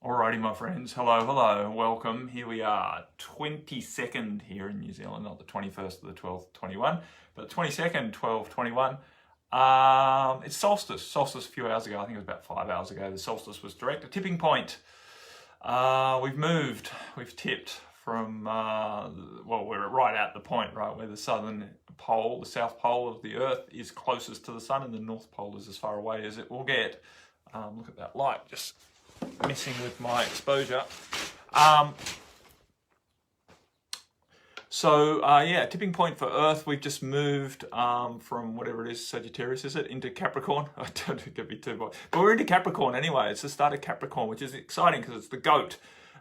Alrighty, my friends. Hello, welcome. Here we are, 22nd here in New Zealand, not the 21st of the 12th, 21, but the 22nd, 12, 21. It's Solstice. Solstice a few hours ago, I think it was about 5 hours ago. The solstice was direct, a tipping point. We've tipped from, we're right at the point, right, where the southern pole, the south pole of the Earth is closest to the sun and the north pole is as far away as it will get. Look at that light, just messing with my exposure. Tipping point for Earth. We've just moved from whatever it is, Sagittarius, is it, into Capricorn? I don't think it'd be too much, but we're into Capricorn anyway. It's the start of Capricorn, which is exciting because it's the goat,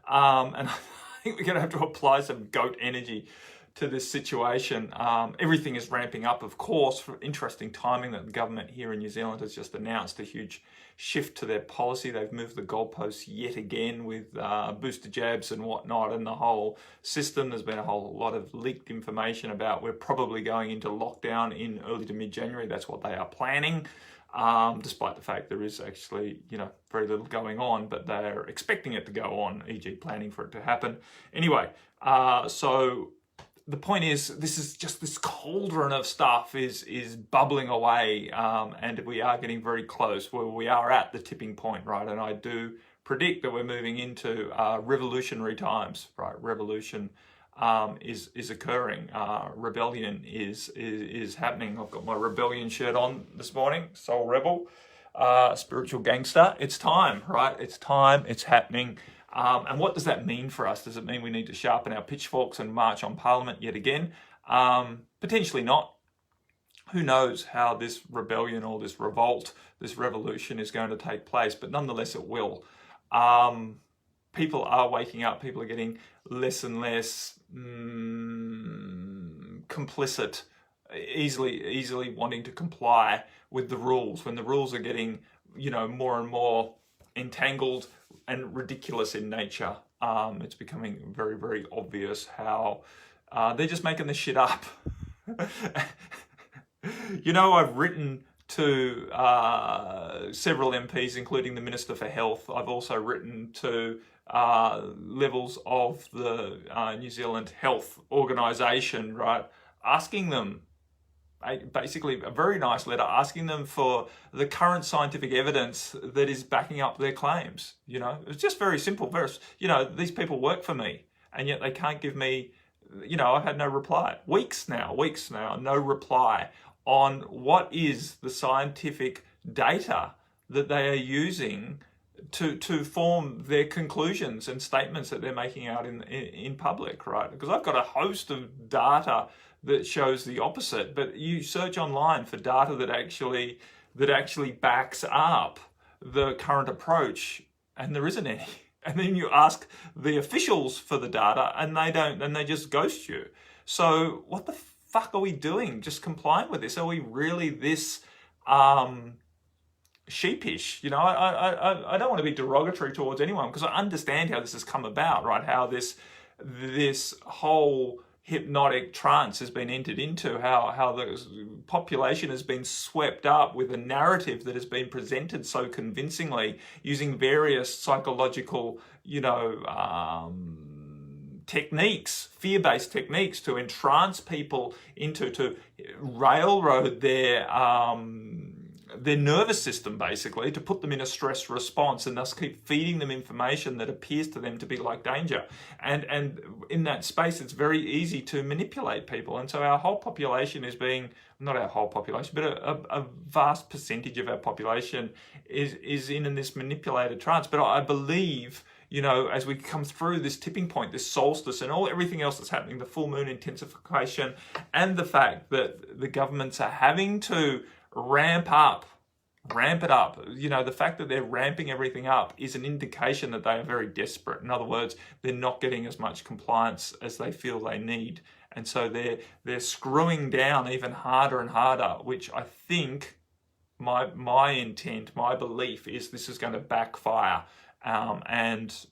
and I think we're going to have to apply some goat energy to this situation. Everything is ramping up, of course, for interesting timing that the government here in New Zealand has just announced a huge shift to their policy. They've moved the goalposts yet again with booster jabs and whatnot, and the whole system. There's been a whole lot of leaked information about we're probably going into lockdown in early to mid-January. That's what they are planning, despite the fact there is actually, very little going on, but they're expecting it to go on, e.g. planning for it to happen. Anyway, so the point is, this is just this cauldron of stuff is bubbling away, and we are getting very close. Well, we are at the tipping point, right? And I do predict that we're moving into revolutionary times, right? Revolution is occurring. Rebellion is happening. I've got my rebellion shirt on this morning. Soul rebel, spiritual gangster. It's time, right? It's time. It's happening. And what does that mean for us? Does it mean we need to sharpen our pitchforks and march on Parliament yet again? Potentially not. Who knows how this rebellion or this revolt, this revolution is going to take place, but nonetheless it will. People are waking up. People are getting less and less complicit, easily wanting to comply with the rules. When the rules are getting, more and more entangled and ridiculous in nature, it's becoming very, very obvious how they're just making this shit up. I've written to several MPs, including the Minister for Health. I've also written to levels of the New Zealand Health Organisation, right, asking them, basically a very nice letter asking them for the current scientific evidence that is backing up their claims. It's just very simple. These people work for me, and yet they can't give me, I've had no reply. Weeks now, no reply on what is the scientific data that they are using to form their conclusions and statements that they're making out in public, right? Because I've got a host of data that shows the opposite, but you search online for data that actually backs up the current approach, and there isn't any. And then you ask the officials for the data, and they don't, and they just ghost you. So what the fuck are we doing? Just complying with this? Are we really this sheepish? I don't want to be derogatory towards anyone, because I understand how this has come about, right? How this whole hypnotic trance has been entered into, how the population has been swept up with a narrative that has been presented so convincingly using various psychological, techniques, fear-based techniques to entrance people to railroad their nervous system, basically, to put them in a stress response, and thus keep feeding them information that appears to them to be like danger. And in that space, it's very easy to manipulate people. And so our whole population is being, not our whole population, but a vast percentage of our population is in this manipulated trance. But I believe, as we come through this tipping point, this solstice, and everything else that's happening, the full moon intensification, and the fact that the governments are having to ramp it up. The fact that they're ramping everything up is an indication that they are very desperate. In other words, they're not getting as much compliance as they feel they need. And so they're screwing down even harder and harder, which I think my intent, my belief is this is going to backfire. And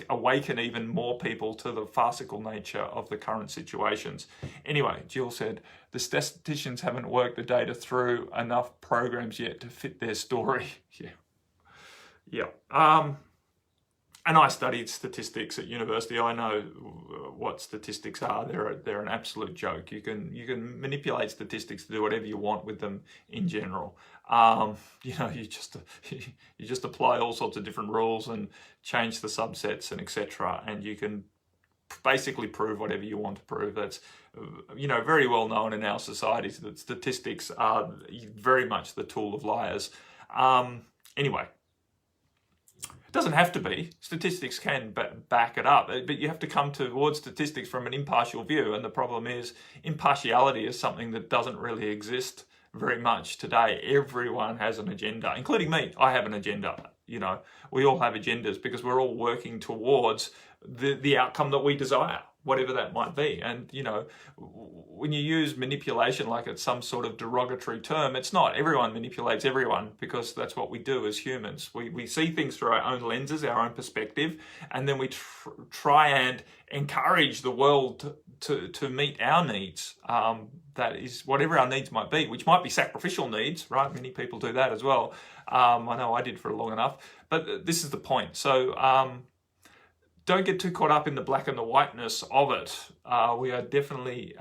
awaken even more people to the farcical nature of the current situations. Anyway, Jill said, the statisticians haven't worked the data through enough programs yet to fit their story. Yeah. And I studied statistics at university. I know what statistics are. They're an absolute joke. You can manipulate statistics to do whatever you want with them in general. You know, you just apply all sorts of different rules and change the subsets and etc. And you can basically prove whatever you want to prove. That's, you know, very well known in our societies that statistics are very much the tool of liars. Anyway. Doesn't have to be. Statistics can back it up, but you have to come towards statistics from an impartial view. And the problem is impartiality is something that doesn't really exist very much today. Everyone has an agenda, including me. I have an agenda. You know, we all have agendas because we're all working towards the outcome that we desire, whatever that might be. And, you know, when you use manipulation like it's some sort of derogatory term, it's not. Everyone manipulates everyone because that's what we do as humans. We see things through our own lenses, our own perspective, and then we try and encourage the world to meet our needs. That is whatever our needs might be, which might be sacrificial needs, right? Many people do that as well. I know I did for long enough, but this is the point. So, don't get too caught up in the black and the whiteness of it. We are definitely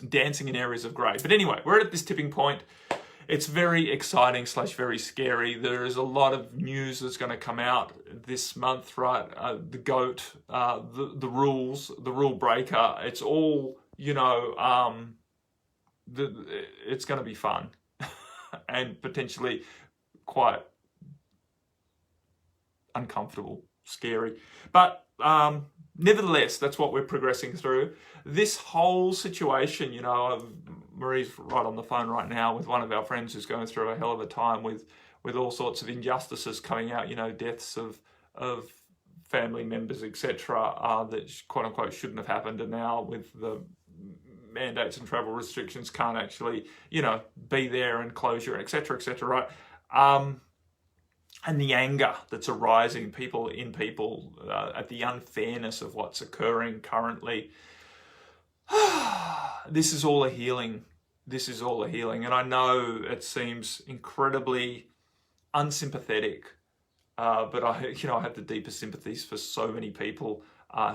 dancing in areas of grey. But anyway, we're at this tipping point. It's very exciting / very scary. There is a lot of news that's going to come out this month, right? The GOAT, the rules, the rule breaker. It's all, you know, it's going to be fun and potentially quite uncomfortable. Scary, but nevertheless, that's what we're progressing through. This whole situation, you know, Marie's right on the phone right now with one of our friends who's going through a hell of a time with all sorts of injustices coming out, you know, deaths of family members, etc., that quote unquote shouldn't have happened, and now with the mandates and travel restrictions can't actually, you know, be there and closure, etc., right? And the anger that's arising at the unfairness of what's occurring currently. This is all a healing. And I know it seems incredibly unsympathetic, but I have the deepest sympathies for so many people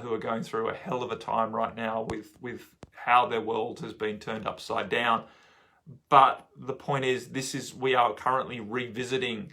who are going through a hell of a time right now with how their world has been turned upside down. But the point is, we are currently revisiting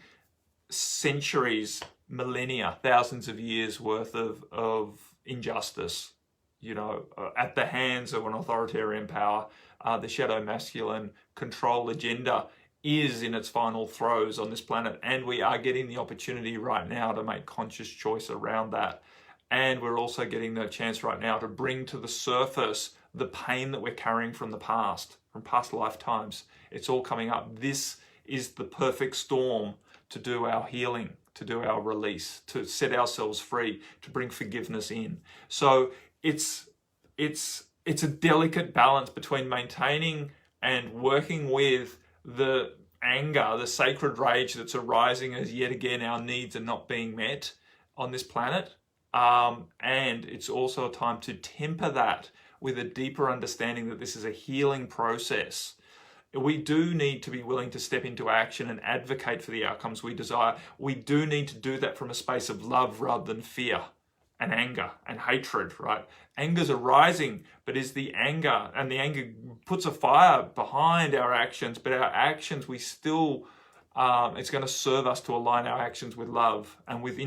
centuries, millennia, thousands of years worth of injustice, you know, at the hands of an authoritarian power. The shadow masculine control agenda is in its final throes on this planet, and we are getting the opportunity right now to make conscious choice around that. And we're also getting the chance right now to bring to the surface the pain that we're carrying from the past, from past lifetimes. It's all coming up. This is the perfect storm to do our healing, to do our release, to set ourselves free, to bring forgiveness in. So it's a delicate balance between maintaining and working with the anger, the sacred rage that's arising as yet again our needs are not being met on this planet. And it's also a time to temper that with a deeper understanding that this is a healing process. We do need to be willing to step into action and advocate for the outcomes we desire. We do need to do that from a space of love rather than fear and anger and hatred, right? Anger's arising, but is the anger, and the anger puts a fire behind our actions, but our actions, we still, it's going to serve us to align our actions with love and with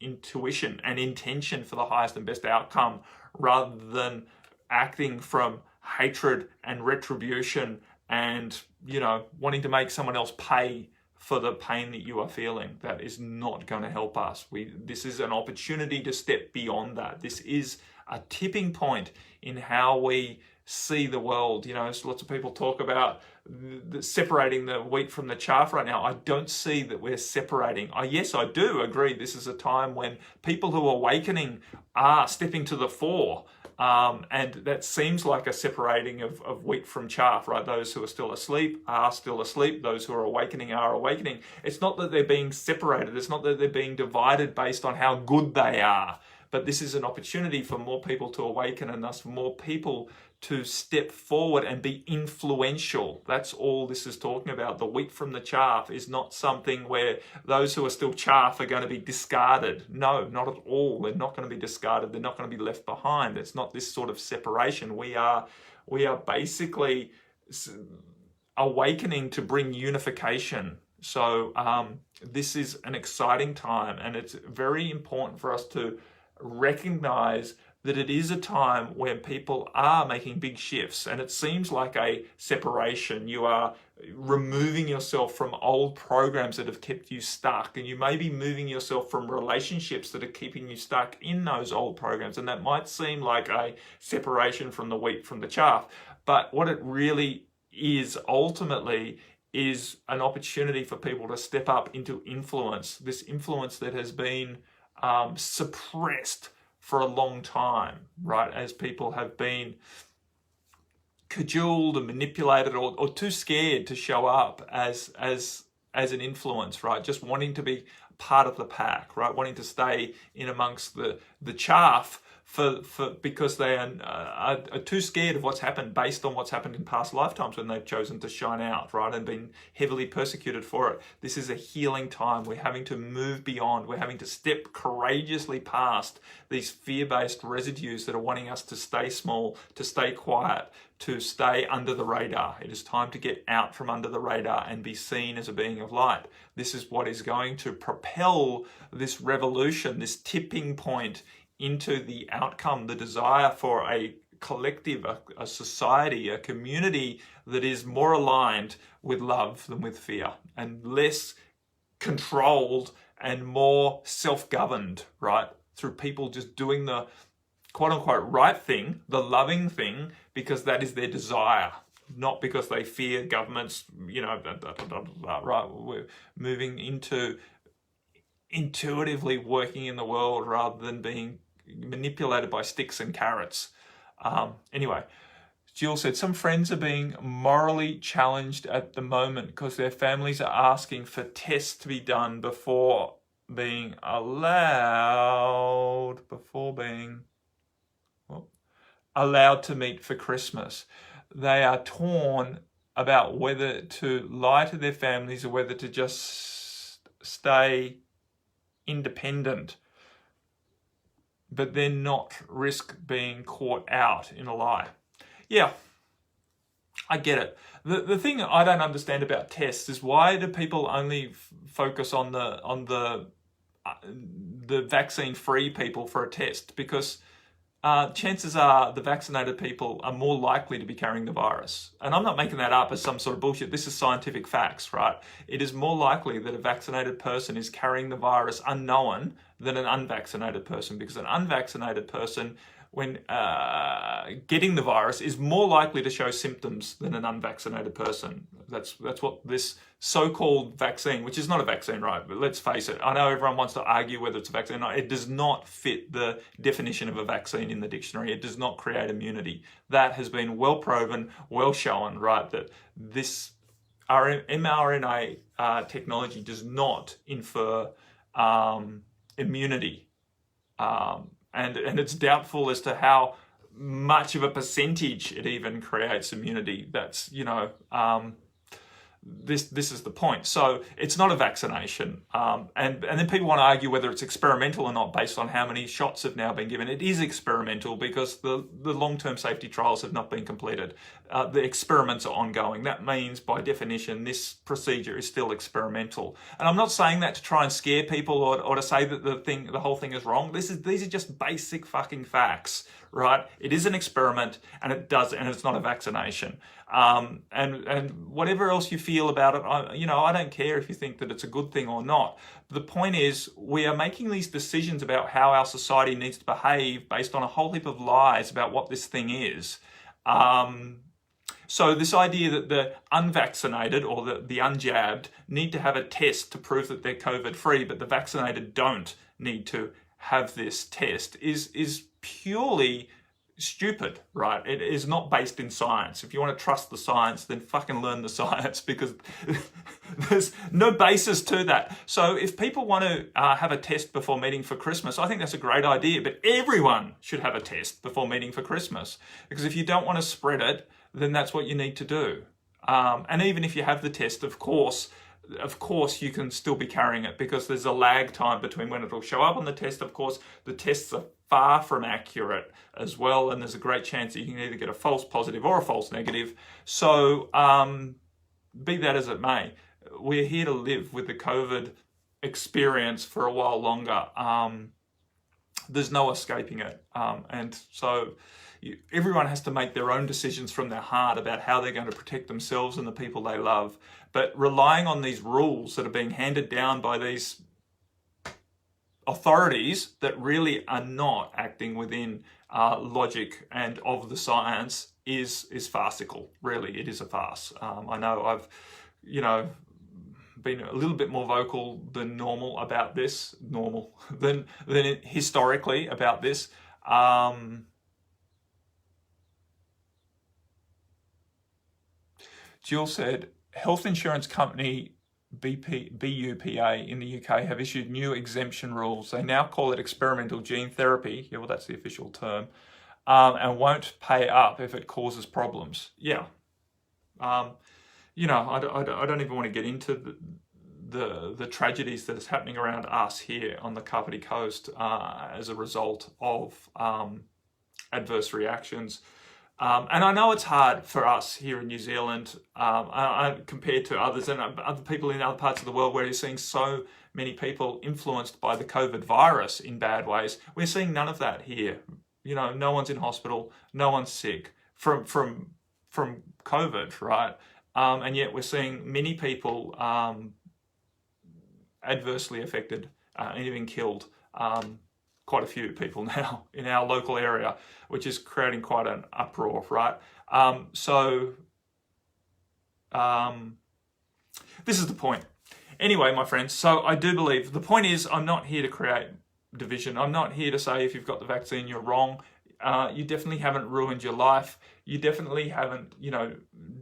intuition and intention for the highest and best outcome, rather than acting from hatred and retribution and, you know, wanting to make someone else pay for the pain that you are feeling. That is not going to help us. This is an opportunity to step beyond that. This is a tipping point in how we see the world. You know, so lots of people talk about separating the wheat from the chaff right now. I don't see that we're separating. Yes, I do agree. This is a time when people who are awakening are stepping to the fore. And that seems like a separating of wheat from chaff, right? Those who are still asleep are still asleep. Those who are awakening are awakening. It's not that they're being separated. It's not that they're being divided based on how good they are. But this is an opportunity for more people to awaken, and thus for more people to step forward and be influential. That's all this is talking about. The wheat from the chaff is not something where those who are still chaff are going to be discarded. No, not at all. They're not going to be discarded. They're not going to be left behind. It's not this sort of separation. We are basically awakening to bring unification. So this is an exciting time, and it's very important for us to recognize that it is a time when people are making big shifts, and it seems like a separation. You are removing yourself from old programs that have kept you stuck, and you may be moving yourself from relationships that are keeping you stuck in those old programs, and that might seem like a separation from the wheat from the chaff, but what it really is ultimately is an opportunity for people to step up into influence, this influence that has been suppressed for a long time, right? As people have been cajoled and manipulated, or too scared to show up as an influence, right? Just wanting to be part of the pack, right? Wanting to stay in amongst the chaff because they are too scared of what's happened based on what's happened in past lifetimes when they've chosen to shine out, right, and been heavily persecuted for it. This is a healing time. We're having to move beyond. We're having to step courageously past these fear-based residues that are wanting us to stay small, to stay quiet, to stay under the radar. It is time to get out from under the radar and be seen as a being of light. This is what is going to propel this revolution, this tipping point into the outcome, the desire for a collective, a society, a community that is more aligned with love than with fear, and less controlled and more self-governed, right? Through people just doing the quote-unquote right thing, the loving thing, because that is their desire, not because they fear governments, right? We're moving into intuitively working in the world rather than being manipulated by sticks and carrots. Anyway, Jill said, some friends are being morally challenged at the moment because their families are asking for tests to be done before being allowed to meet for Christmas. They are torn about whether to lie to their families or whether to just stay independent, but then not risk being caught out in a lie. Yeah, I get it. The thing I don't understand about tests is, why do people only focus on the vaccine-free people for a test? Because chances are the vaccinated people are more likely to be carrying the virus. And I'm not making that up as some sort of bullshit. This is scientific facts, right? It is more likely that a vaccinated person is carrying the virus unknown than an unvaccinated person, because an unvaccinated person, when getting the virus, is more likely to show symptoms than an unvaccinated person. That's what this so-called vaccine, which is not a vaccine, right? But let's face it. I know everyone wants to argue whether it's a vaccine or not. It does not fit the definition of a vaccine in the dictionary. It does not create immunity. That has been well proven, well shown, right? That this mRNA technology does not infer immunity. And it's doubtful as to how much of a percentage it even creates immunity. That's, this is the point. So it's not a vaccination. And then people want to argue whether it's experimental or not based on how many shots have now been given. It is experimental because the long-term safety trials have not been completed. The experiments are ongoing. That means, by definition, this procedure is still experimental. And I'm not saying that to try and scare people or to say that the whole thing is wrong. These are just basic fucking facts, right? It is an experiment, and it's not a vaccination. And whatever else you feel about it, I don't care if you think that it's a good thing or not. The point is, we are making these decisions about how our society needs to behave based on a whole heap of lies about what this thing is. So this idea that the unvaccinated or the unjabbed need to have a test to prove that they're COVID-free, but the vaccinated don't need to have this test is purely stupid, right? It is not based in science. If you want to trust the science, then fucking learn the science, because there's no basis to that. So if people want to have a test before meeting for Christmas, I think that's a great idea, but everyone should have a test before meeting for Christmas, because if you don't want to spread it, then that's what you need to do. And even if you have the test, of course, you can still be carrying it, because there's a lag time between when it'll show up on the test. Of course, the tests are far from accurate as well, and there's a great chance that you can either get a false positive or a false negative. So be that as it may, we're here to live with the COVID experience for a while longer. There's no escaping it. And so everyone has to make their own decisions from their heart about how they're going to protect themselves and the people they love. But relying on these rules that are being handed down by these authorities that really are not acting within logic and of the science is farcical. Really, it is a farce. I know I've, been a little bit more vocal than normal about this, than historically about this. Jill said, health insurance company BUPA in the UK have issued new exemption rules. They now call it experimental gene therapy. Yeah, well, that's the official term. And won't pay up if it causes problems. Yeah. I don't even want to get into the tragedies that is happening around us here on the Kapiti Coast as a result of adverse reactions. And I know it's hard for us here in New Zealand compared to others and other people in other parts of the world where you're seeing so many people influenced by the COVID virus in bad ways. We're seeing none of that here. No one's in hospital, no one's sick from COVID, right? And yet we're seeing many people adversely affected and even killed. Quite a few people now in our local area, which is creating quite an uproar, right? This is the point. Anyway, my friends, so I do believe the point is I'm not here to create division. I'm not here to say if you've got the vaccine, you're wrong. You definitely haven't ruined your life. You definitely haven't,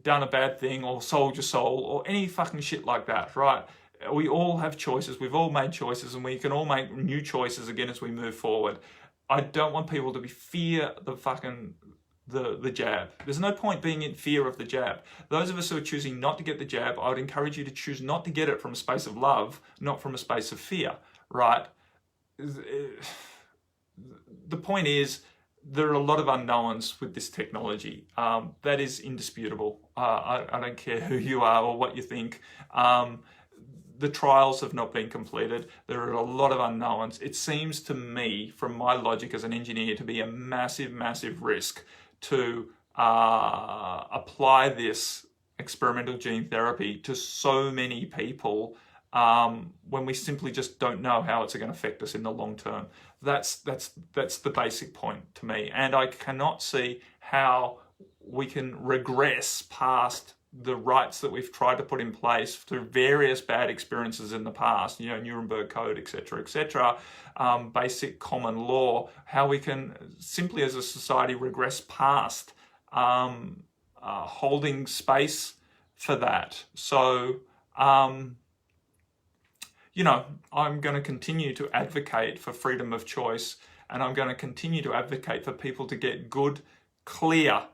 done a bad thing or sold your soul or any fucking shit like that, right? We all have choices. We've all made choices, and we can all make new choices again as we move forward. I don't want people to fear the jab. There's no point being in fear of the jab. Those of us who are choosing not to get the jab, I would encourage you to choose not to get it from a space of love, not from a space of fear, right? The point is, there are a lot of unknowns with this technology. That is indisputable. I don't care who you are or what you think. The trials have not been completed. There are a lot of unknowns. It seems to me, from my logic as an engineer, to be a massive, massive risk to apply this experimental gene therapy to so many people when we simply just don't know how it's going to affect us in the long term. That's the basic point to me. And I cannot see how we can regress past the rights that we've tried to put in place through various bad experiences in the past, Nuremberg Code, etc., basic common law, how we can simply as a society regress past holding space for that. So, I'm going to continue to advocate for freedom of choice, and I'm going to continue to advocate for people to get good, clear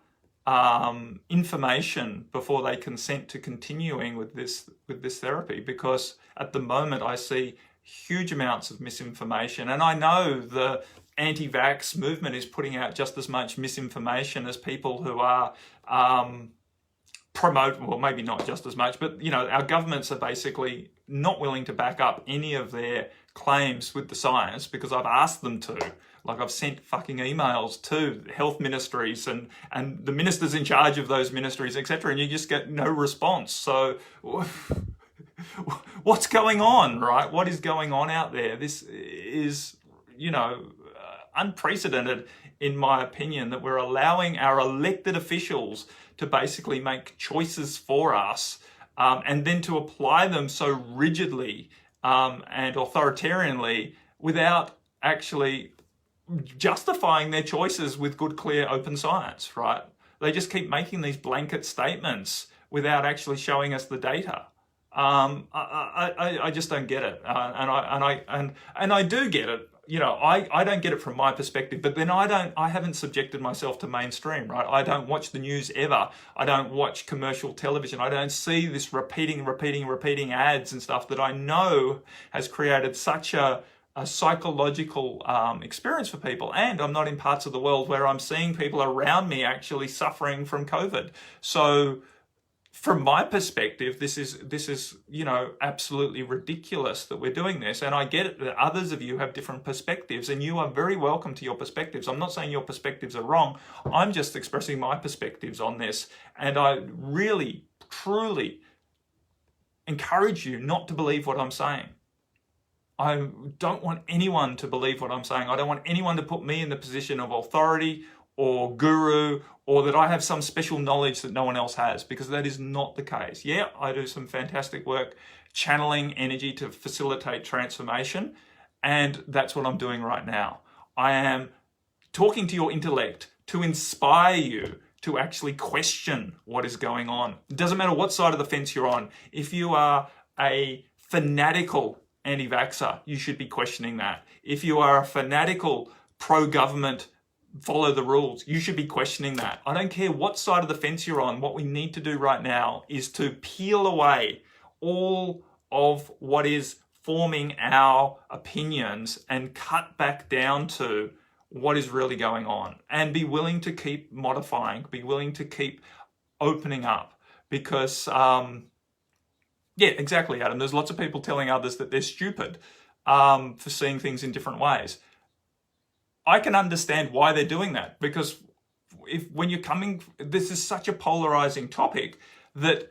information before they consent to continuing with this therapy, because at the moment I see huge amounts of misinformation, and I know the anti-vax movement is putting out just as much misinformation as people who are well, maybe not just as much, but our governments are basically not willing to back up any of their claims with the science because I've asked them to. Like, I've sent fucking emails to health ministries and the ministers in charge of those ministries, etc., and you just get no response. So what's going on, right? What is going on out there? This is, unprecedented, in my opinion, that we're allowing our elected officials to basically make choices for us and then to apply them so rigidly and authoritarianly without actually justifying their choices with good, clear, open science, right? They just keep making these blanket statements without actually showing us the data. I just don't get it, and I do get it. You know, I don't get it from my perspective, but then I haven't subjected myself to mainstream, right? I don't watch the news ever. I don't watch commercial television. I don't see this repeating ads and stuff that I know has created such a psychological experience for people. And I'm not in parts of the world where I'm seeing people around me actually suffering from COVID. So from my perspective, this is, you know, absolutely ridiculous that we're doing this. And I get it that others of you have different perspectives, and you are very welcome to your perspectives. I'm not saying your perspectives are wrong. I'm just expressing my perspectives on this. And I really, truly encourage you not to believe what I'm saying. I don't want anyone to believe what I'm saying. I don't want anyone to put me in the position of authority or guru, or that I have some special knowledge that no one else has, because that is not the case. Yeah, I do some fantastic work channeling energy to facilitate transformation, and that's what I'm doing right now. I am talking to your intellect to inspire you to actually question what is going on. It doesn't matter what side of the fence you're on. If you are a fanatical anti-vaxxer, you should be questioning that. If you are a fanatical pro-government, follow the rules, you should be questioning that. I don't care what side of the fence you're on. What we need to do right now is to peel away all of what is forming our opinions and cut back down to what is really going on, and be willing to keep modifying, be willing to keep opening up, because yeah, exactly, Adam. There's lots of people telling others that they're stupid for seeing things in different ways. I can understand why they're doing that, because when you're coming, this is such a polarizing topic that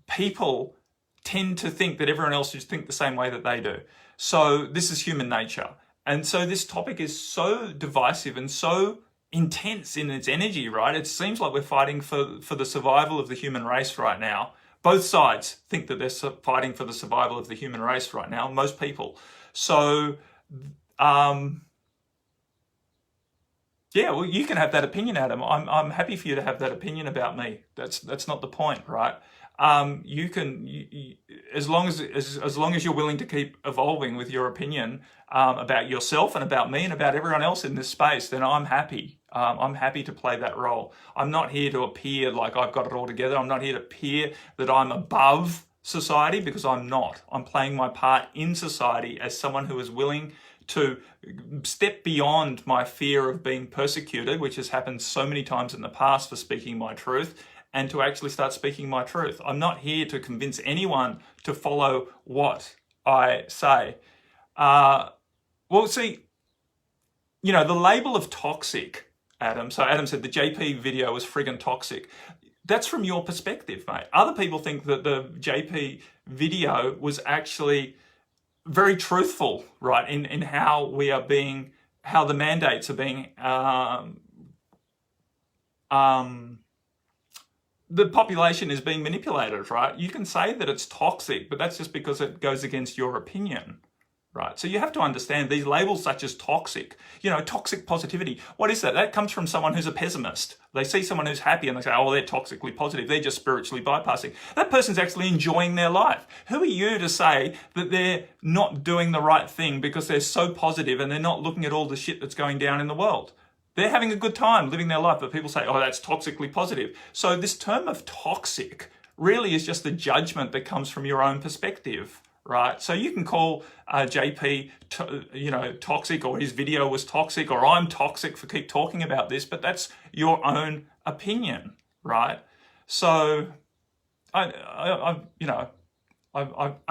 people tend to think that everyone else should think the same way that they do. So this is human nature. And so this topic is so divisive and so intense in its energy, right? It seems like we're fighting for the survival of the human race right now. Both sides think that they're fighting for the survival of the human race right now, most people. So, yeah, well, you can have that opinion, Adam. I'm happy for you to have that opinion about me. That's not the point, right? You can, as long as you're willing to keep evolving with your opinion about yourself and about me and about everyone else in this space, then I'm happy. I'm happy to play that role. I'm not here to appear like I've got it all together. I'm not here to appear that I'm above society, because I'm not. I'm playing my part in society as someone who is willing to step beyond my fear of being persecuted, which has happened so many times in the past for speaking my truth, and to actually start speaking my truth. I'm not here to convince anyone to follow what I say. Well, see, you know, the label of toxic, Adam. So Adam said the JP video was friggin' toxic. That's from your perspective, mate. Other people think that the JP video was actually very truthful, right, in how we are being, how the mandates are being, the population is being manipulated, right? You can say that it's toxic, but that's just because it goes against your opinion, right? So you have to understand these labels such as toxic, you know, toxic positivity. What is that? That comes from someone who's a pessimist. They see someone who's happy and they say, oh, well, they're toxically positive. They're just spiritually bypassing. That person's actually enjoying their life. Who are you to say that they're not doing the right thing because they're so positive and they're not looking at all the shit that's going down in the world? They're having a good time living their life, but people say, oh, that's toxically positive. So this term of toxic really is just a judgment that comes from your own perspective, right? So you can call JP, toxic, or his video was toxic, or I'm toxic for keep talking about this, but that's your own opinion, right? So I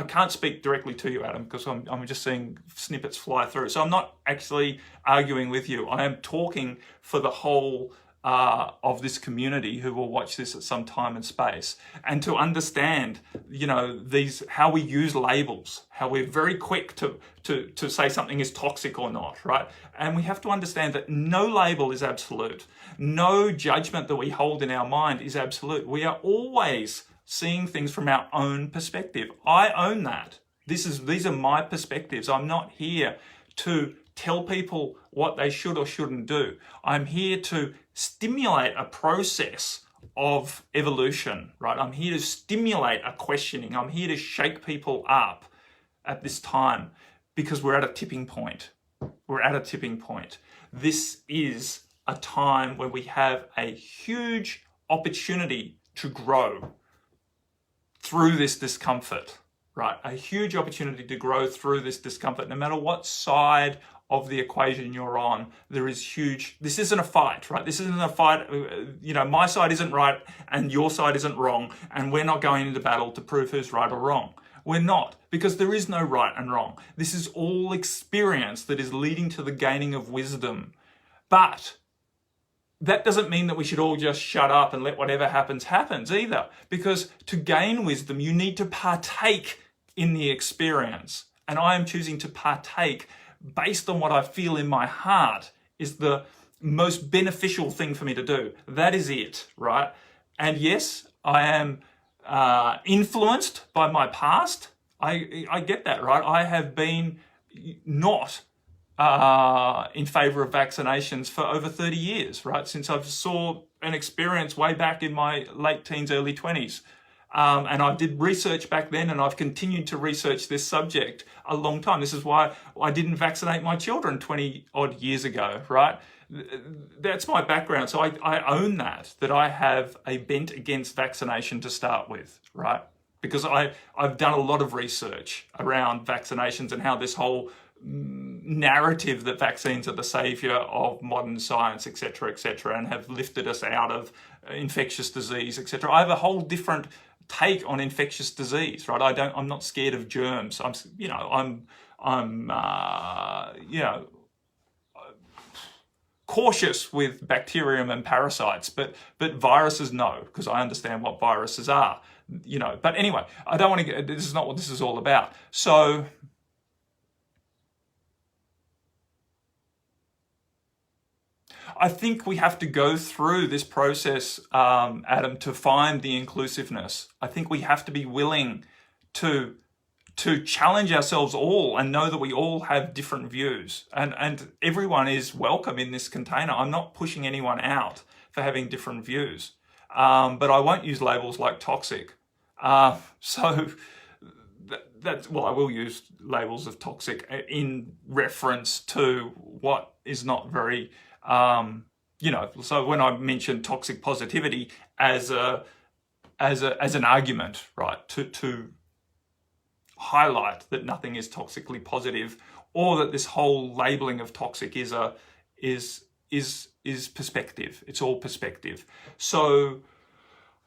can't speak directly to you, Adam, because I'm just seeing snippets fly through. So I'm not actually arguing with you. I am talking for the whole of this community who will watch this at some time and space, and to understand, you know, how we use labels, how we're very quick to say something is toxic or not, right? And we have to understand that no label is absolute. No judgment that we hold in our mind is absolute. We are always seeing things from our own perspective. I own that. These are my perspectives. I'm not here to tell people what they should or shouldn't do. I'm here to stimulate a process of evolution, right? I'm here to stimulate a questioning. I'm here to shake people up at this time because we're at a tipping point. We're at a tipping point. This is a time where we have a huge opportunity to grow through this discomfort, right? A huge opportunity to grow through this discomfort. No matter what side of the equation you're on, there is huge, this isn't a fight, right? This isn't a fight, my side isn't right and your side isn't wrong, and we're not going into battle to prove who's right or wrong. We're not, because there is no right and wrong. This is all experience that is leading to the gaining of wisdom. But that doesn't mean that we should all just shut up and let whatever happens either. Because to gain wisdom, you need to partake in the experience. And I am choosing to partake based on what I feel in my heart is the most beneficial thing for me to do. That is it, right? And yes, I am influenced by my past. I get that, right? I have been not in favor of vaccinations for over 30 years, right? Since I saw an experience way back in my late teens, early 20s. And I did research back then, and I've continued to research this subject a long time. This is why I didn't vaccinate my children 20 odd years ago, right? That's my background. So I own that I have a bent against vaccination to start with, right? Because I've done a lot of research around vaccinations and how this whole narrative that vaccines are the savior of modern science, etc., and have lifted us out of infectious disease, etc. I have a whole different take on infectious disease, right? I'm not scared of germs. I'm cautious with bacterium and parasites, but viruses, no, because I understand what viruses are, But anyway, I don't want to get, this is not what this is all about. So I think we have to go through this process, Adam, to find the inclusiveness. I think we have to be willing to challenge ourselves all and know that we all have different views. And everyone is welcome in this container. I'm not pushing anyone out for having different views. But I won't use labels like toxic. I will use labels of toxic in reference to what is not very... so when I mentioned toxic positivity as an argument, right, to highlight that nothing is toxically positive, or that this whole labeling of toxic is perspective. It's all perspective. So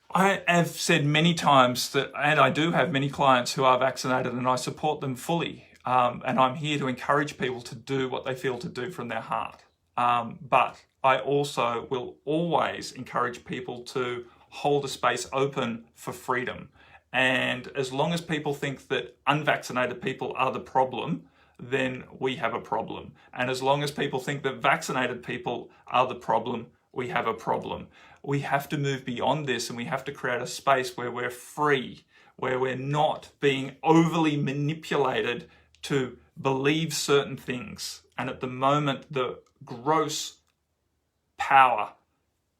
I have said many times that, and I do have many clients who are vaccinated, and I support them fully. And I'm here to encourage people to do what they feel to do from their heart. But I also will always encourage people to hold a space open for freedom. And as long as people think that unvaccinated people are the problem, then we have a problem. And as long as people think that vaccinated people are the problem, we have a problem. We have to move beyond this, and we have to create a space where we're free, where we're not being overly manipulated to believe certain things. And at the moment, the gross power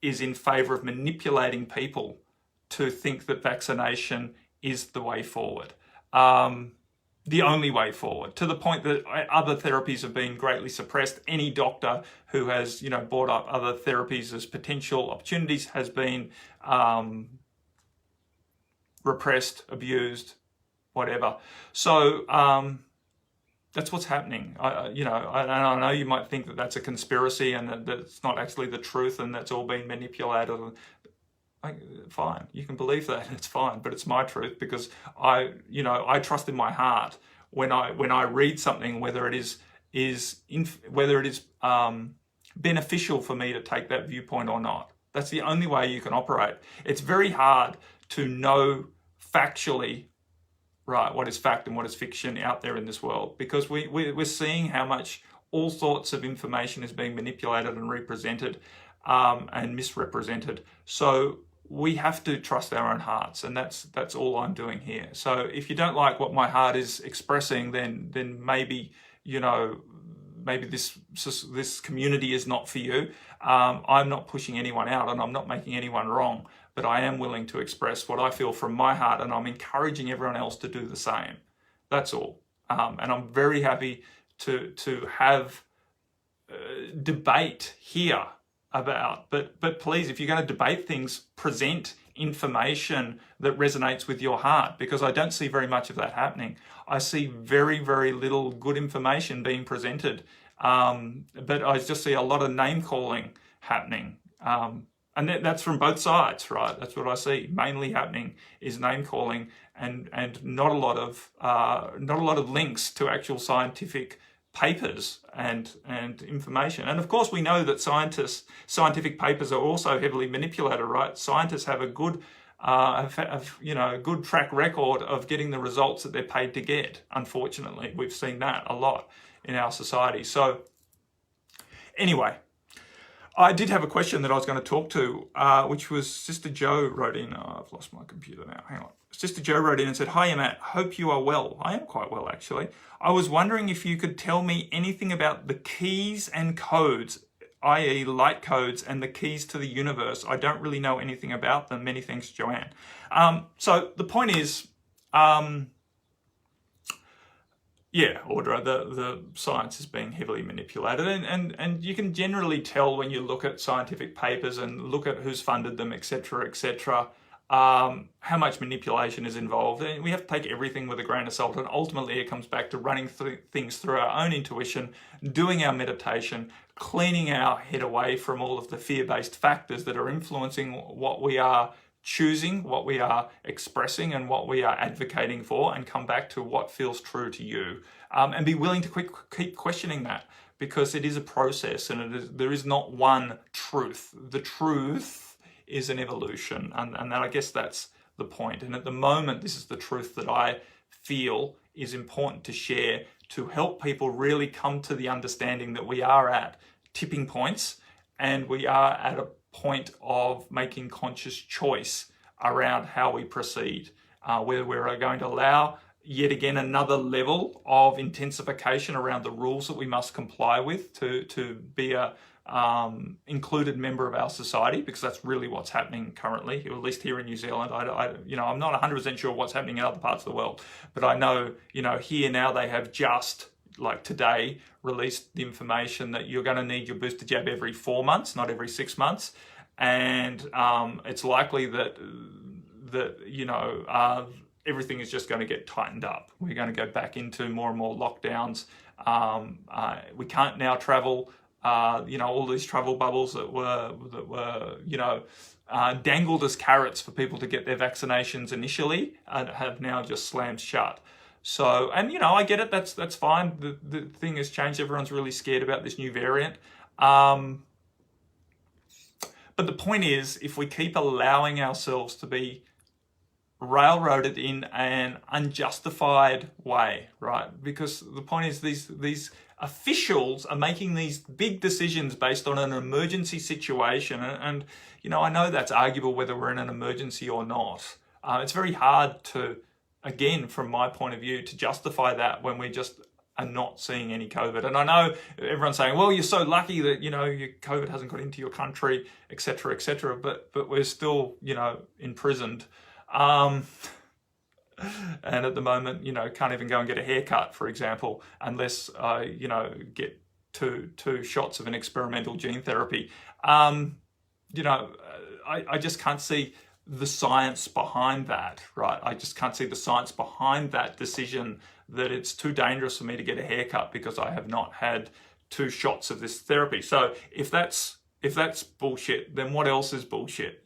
is in favor of manipulating people to think that vaccination is the way forward, the only way forward, to the point that other therapies have been greatly suppressed. Any doctor who has, brought up other therapies as potential opportunities has been repressed, abused, whatever. So that's what's happening. I know you might think that that's a conspiracy and that it's not actually the truth and that's all been manipulated. Fine, you can believe that, it's fine, but it's my truth, because I trust in my heart when I read something, whether it is beneficial for me to take that viewpoint or not. That's the only way you can operate. It's very hard to know factually, right, what is fact and what is fiction out there in this world, because we're seeing how much all sorts of information is being manipulated and represented and misrepresented. So we have to trust our own hearts, and that's all I'm doing here. So if you don't like what my heart is expressing, then maybe maybe this community is not for you. I'm not pushing anyone out, and I'm not making anyone wrong, but I am willing to express what I feel from my heart, and I'm encouraging everyone else to do the same. That's all. And I'm very happy to have debate here about, but please, if you're going to debate things, present information that resonates with your heart, because I don't see very much of that happening. I see very, very little good information being presented, but I just see a lot of name calling happening, and that's from both sides, right? That's what I see mainly happening is name calling, and not a lot of links to actual scientific papers and information. And of course, we know that scientific papers are also heavily manipulated, right? Scientists have a good good track record of getting the results that they're paid to get. Unfortunately, we've seen that a lot in our society. So anyway, I did have a question that I was going to talk to, which was Sister Joe wrote in. Oh, I've lost my computer now. Hang on. Sister Joe wrote in and said, "Hi, Matt. Hope you are well." I am quite well, actually. I was wondering if you could tell me anything about the keys and codes, i.e. light codes and the keys to the universe. I don't really know anything about them. Many thanks, Joanne. So the point is, Audra, the science is being heavily manipulated, and you can generally tell when you look at scientific papers and look at who's funded them, etc., how much manipulation is involved. And we have to take everything with a grain of salt, and ultimately it comes back to running things through our own intuition, doing our meditation, cleaning our head away from all of the fear-based factors that are influencing what we are choosing, what we are expressing, and what we are advocating for, and come back to what feels true to you, and be willing to keep questioning that, because it is a process, and there is not one truth. The truth is an evolution, and I guess that's the point. And at the moment, this is the truth that I feel is important to share, to help people really come to the understanding that we are at tipping points, and we are at a point of making conscious choice around how we proceed, whether we're going to allow yet again another level of intensification around the rules that we must comply with to be a included member of our society, because that's really what's happening currently, at least here in New Zealand. I'm not 100% sure what's happening in other parts of the world, but I know, here now they have just, like today, released the information that you're going to need your booster jab every 4 months, not every 6 months, and it's likely that everything is just going to get tightened up. We're going to go back into more and more lockdowns. We can't now travel. All these travel bubbles that were dangled as carrots for people to get their vaccinations initially, have now just slammed shut. So, and I get it. That's fine. The thing has changed. Everyone's really scared about this new variant. But the point is, if we keep allowing ourselves to be railroaded in an unjustified way, right? Because the point is, these officials are making these big decisions based on an emergency situation, and I know that's arguable whether we're in an emergency or not. It's very hard to, again, from my point of view, to justify that when we just are not seeing any COVID. And I know everyone's saying, well, you're so lucky that your COVID hasn't got into your country, etc., but we're still imprisoned. And at the moment, can't even go and get a haircut, for example, unless I, get two shots of an experimental gene therapy. I just can't see the science behind that, right? I just can't see the science behind that decision that it's too dangerous for me to get a haircut because I have not had 2 shots of this therapy. So if that's bullshit, then what else is bullshit?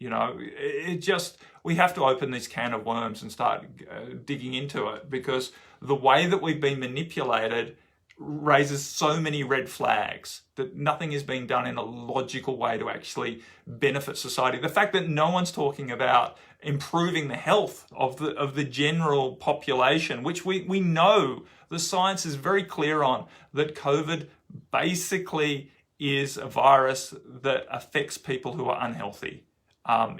We have to open this can of worms and start digging into it, because the way that we've been manipulated raises so many red flags that nothing is being done in a logical way to actually benefit society. The fact that no one's talking about improving the health of the general population, which we know the science is very clear on, that COVID basically is a virus that affects people who are unhealthy,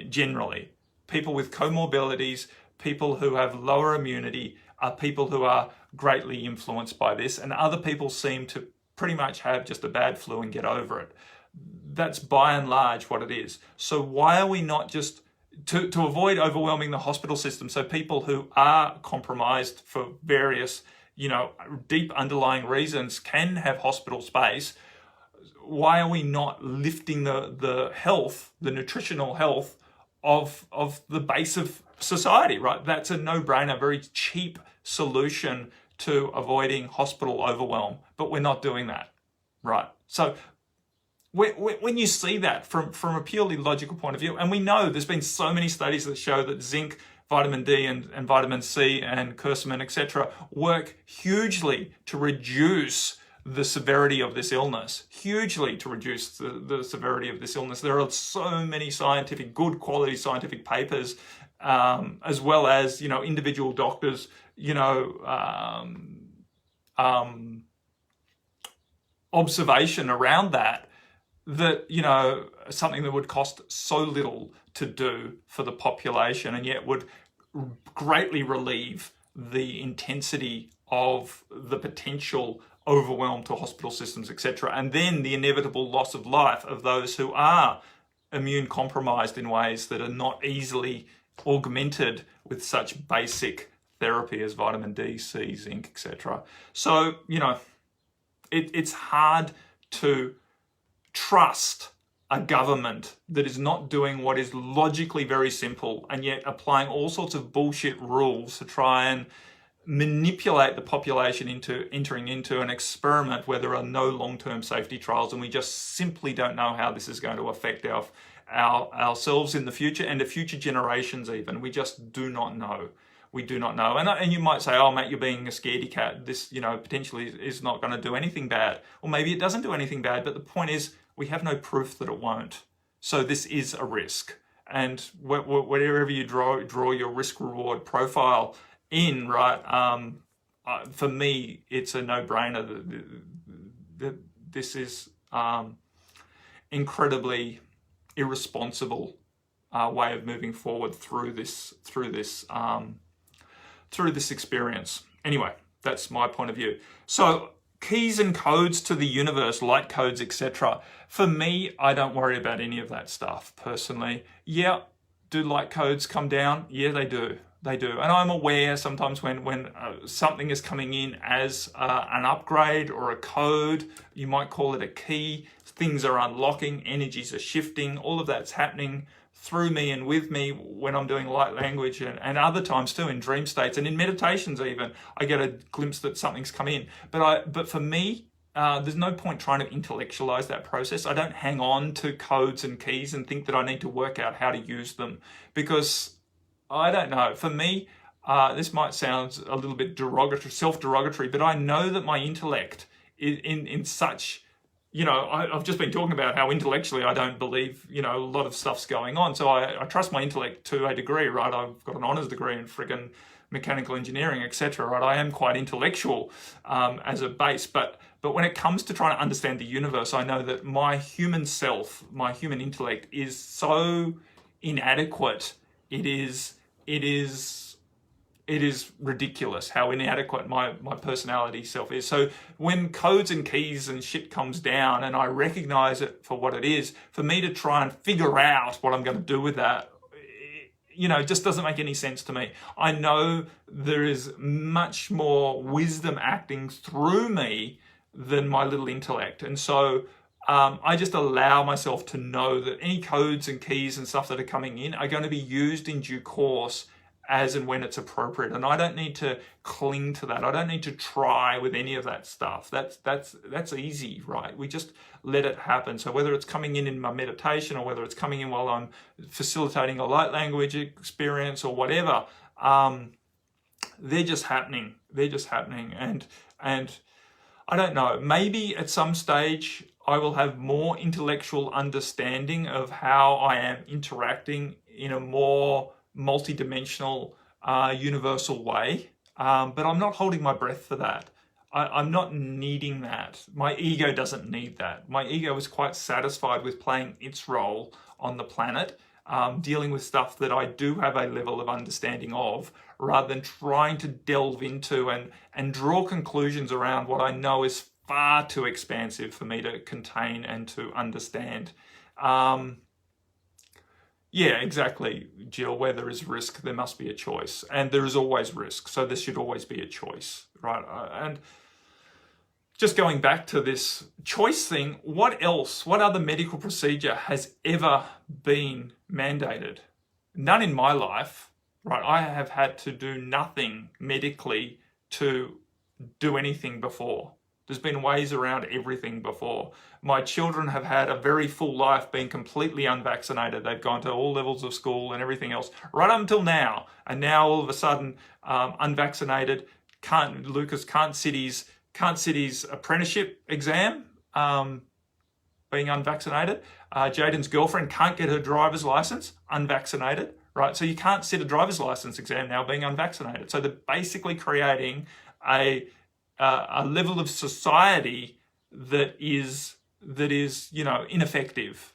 generally. People with comorbidities, people who have lower immunity, are people who are greatly influenced by this, and other people seem to pretty much have just a bad flu and get over it. That's by and large what it is. So why are we not just, to avoid overwhelming the hospital system, so people who are compromised for various, deep underlying reasons can have hospital space, why are we not lifting the health, the nutritional health of the base of society, right? That's a no-brainer, very cheap solution to avoiding hospital overwhelm, but we're not doing that, right? So when you see that from a purely logical point of view, and we know there's been so many studies that show that zinc, vitamin D and vitamin C and curcumin, etc., work hugely to reduce the severity of this illness, hugely to reduce the severity of this illness. There are so many good quality scientific papers, as well as, individual doctors, observation around that, something that would cost so little to do for the population and yet would greatly relieve the intensity of the potential overwhelm to hospital systems, etc. And then the inevitable loss of life of those who are immune compromised in ways that are not easily augmented with such basic therapy as vitamin D, C, zinc, etc. So, it's hard to trust a government that is not doing what is logically very simple and yet applying all sorts of bullshit rules to try and manipulate the population into entering into an experiment where there are no long-term safety trials, and we just simply don't know how this is going to affect ourselves in the future and the future generations even. We just do not know. We do not know. And you might say, oh, Matt, you're being a scaredy cat. This, potentially is not going to do anything bad. Or maybe it doesn't do anything bad, but the point is we have no proof that it won't. So this is a risk. And wherever you draw your risk-reward profile in, right, for me, it's a no-brainer. This is incredibly irresponsible way of moving forward through this experience. Anyway, that's my point of view. So keys and codes to the universe, light codes, etc. For me, I don't worry about any of that stuff personally. Yeah, do light codes come down? Yeah, they do. They do. And I'm aware sometimes when something is coming in as an upgrade or a code, you might call it a key, things are unlocking, energies are shifting, all of that's happening through me and with me when I'm doing light language, and other times too in dream states and in meditations even, I get a glimpse that something's come in. But for me, there's no point trying to intellectualize that process. I don't hang on to codes and keys and think that I need to work out how to use them, because I don't know. For me, this might sound a little bit self-derogatory, but I know that my intellect is in such, I've just been talking about how intellectually I don't believe, a lot of stuff's going on. So I trust my intellect to a degree, right? I've got an honours degree in friggin' mechanical engineering, etc., right? I am quite intellectual as a base, but when it comes to trying to understand the universe, I know that my human self, my human intellect is so inadequate. It is ridiculous how inadequate my personality self is. So when codes and keys and shit comes down and I recognize it for what it is, for me to try and figure out what I'm going to do with that, just doesn't make any sense to me. I know there is much more wisdom acting through me than my little intellect. And so I just allow myself to know that any codes and keys and stuff that are coming in are going to be used in due course as and when it's appropriate. And I don't need to cling to that. I don't need to try with any of that stuff. That's easy, right? We just let it happen. So whether it's coming in my meditation or whether it's coming in while I'm facilitating a light language experience or whatever, they're just happening. They're just happening. And I don't know, maybe at some stage I will have more intellectual understanding of how I am interacting in a more multidimensional, universal way. But I'm not holding my breath for that. I'm not needing that. My ego doesn't need that. My ego is quite satisfied with playing its role on the planet, dealing with stuff that I do have a level of understanding of, rather than trying to delve into and draw conclusions around what I know is far too expansive for me to contain and to understand. Yeah, exactly, Jill. Where there is risk, there must be a choice. And there is always risk. So there should always be a choice, right? And just going back to this choice thing, what else, what other medical procedure has ever been mandated? None in my life, right? I have had to do nothing medically to do anything before. There's been ways around everything before. My children have had a very full life being completely unvaccinated. They've gone to all levels of school and everything else right up until now. And now all of a sudden, unvaccinated, Lucas can't sit his apprenticeship exam, being unvaccinated. Jaden's girlfriend can't get her driver's license, unvaccinated, right? So you can't sit a driver's license exam now being unvaccinated. So they're basically creating a level of society that is ineffective.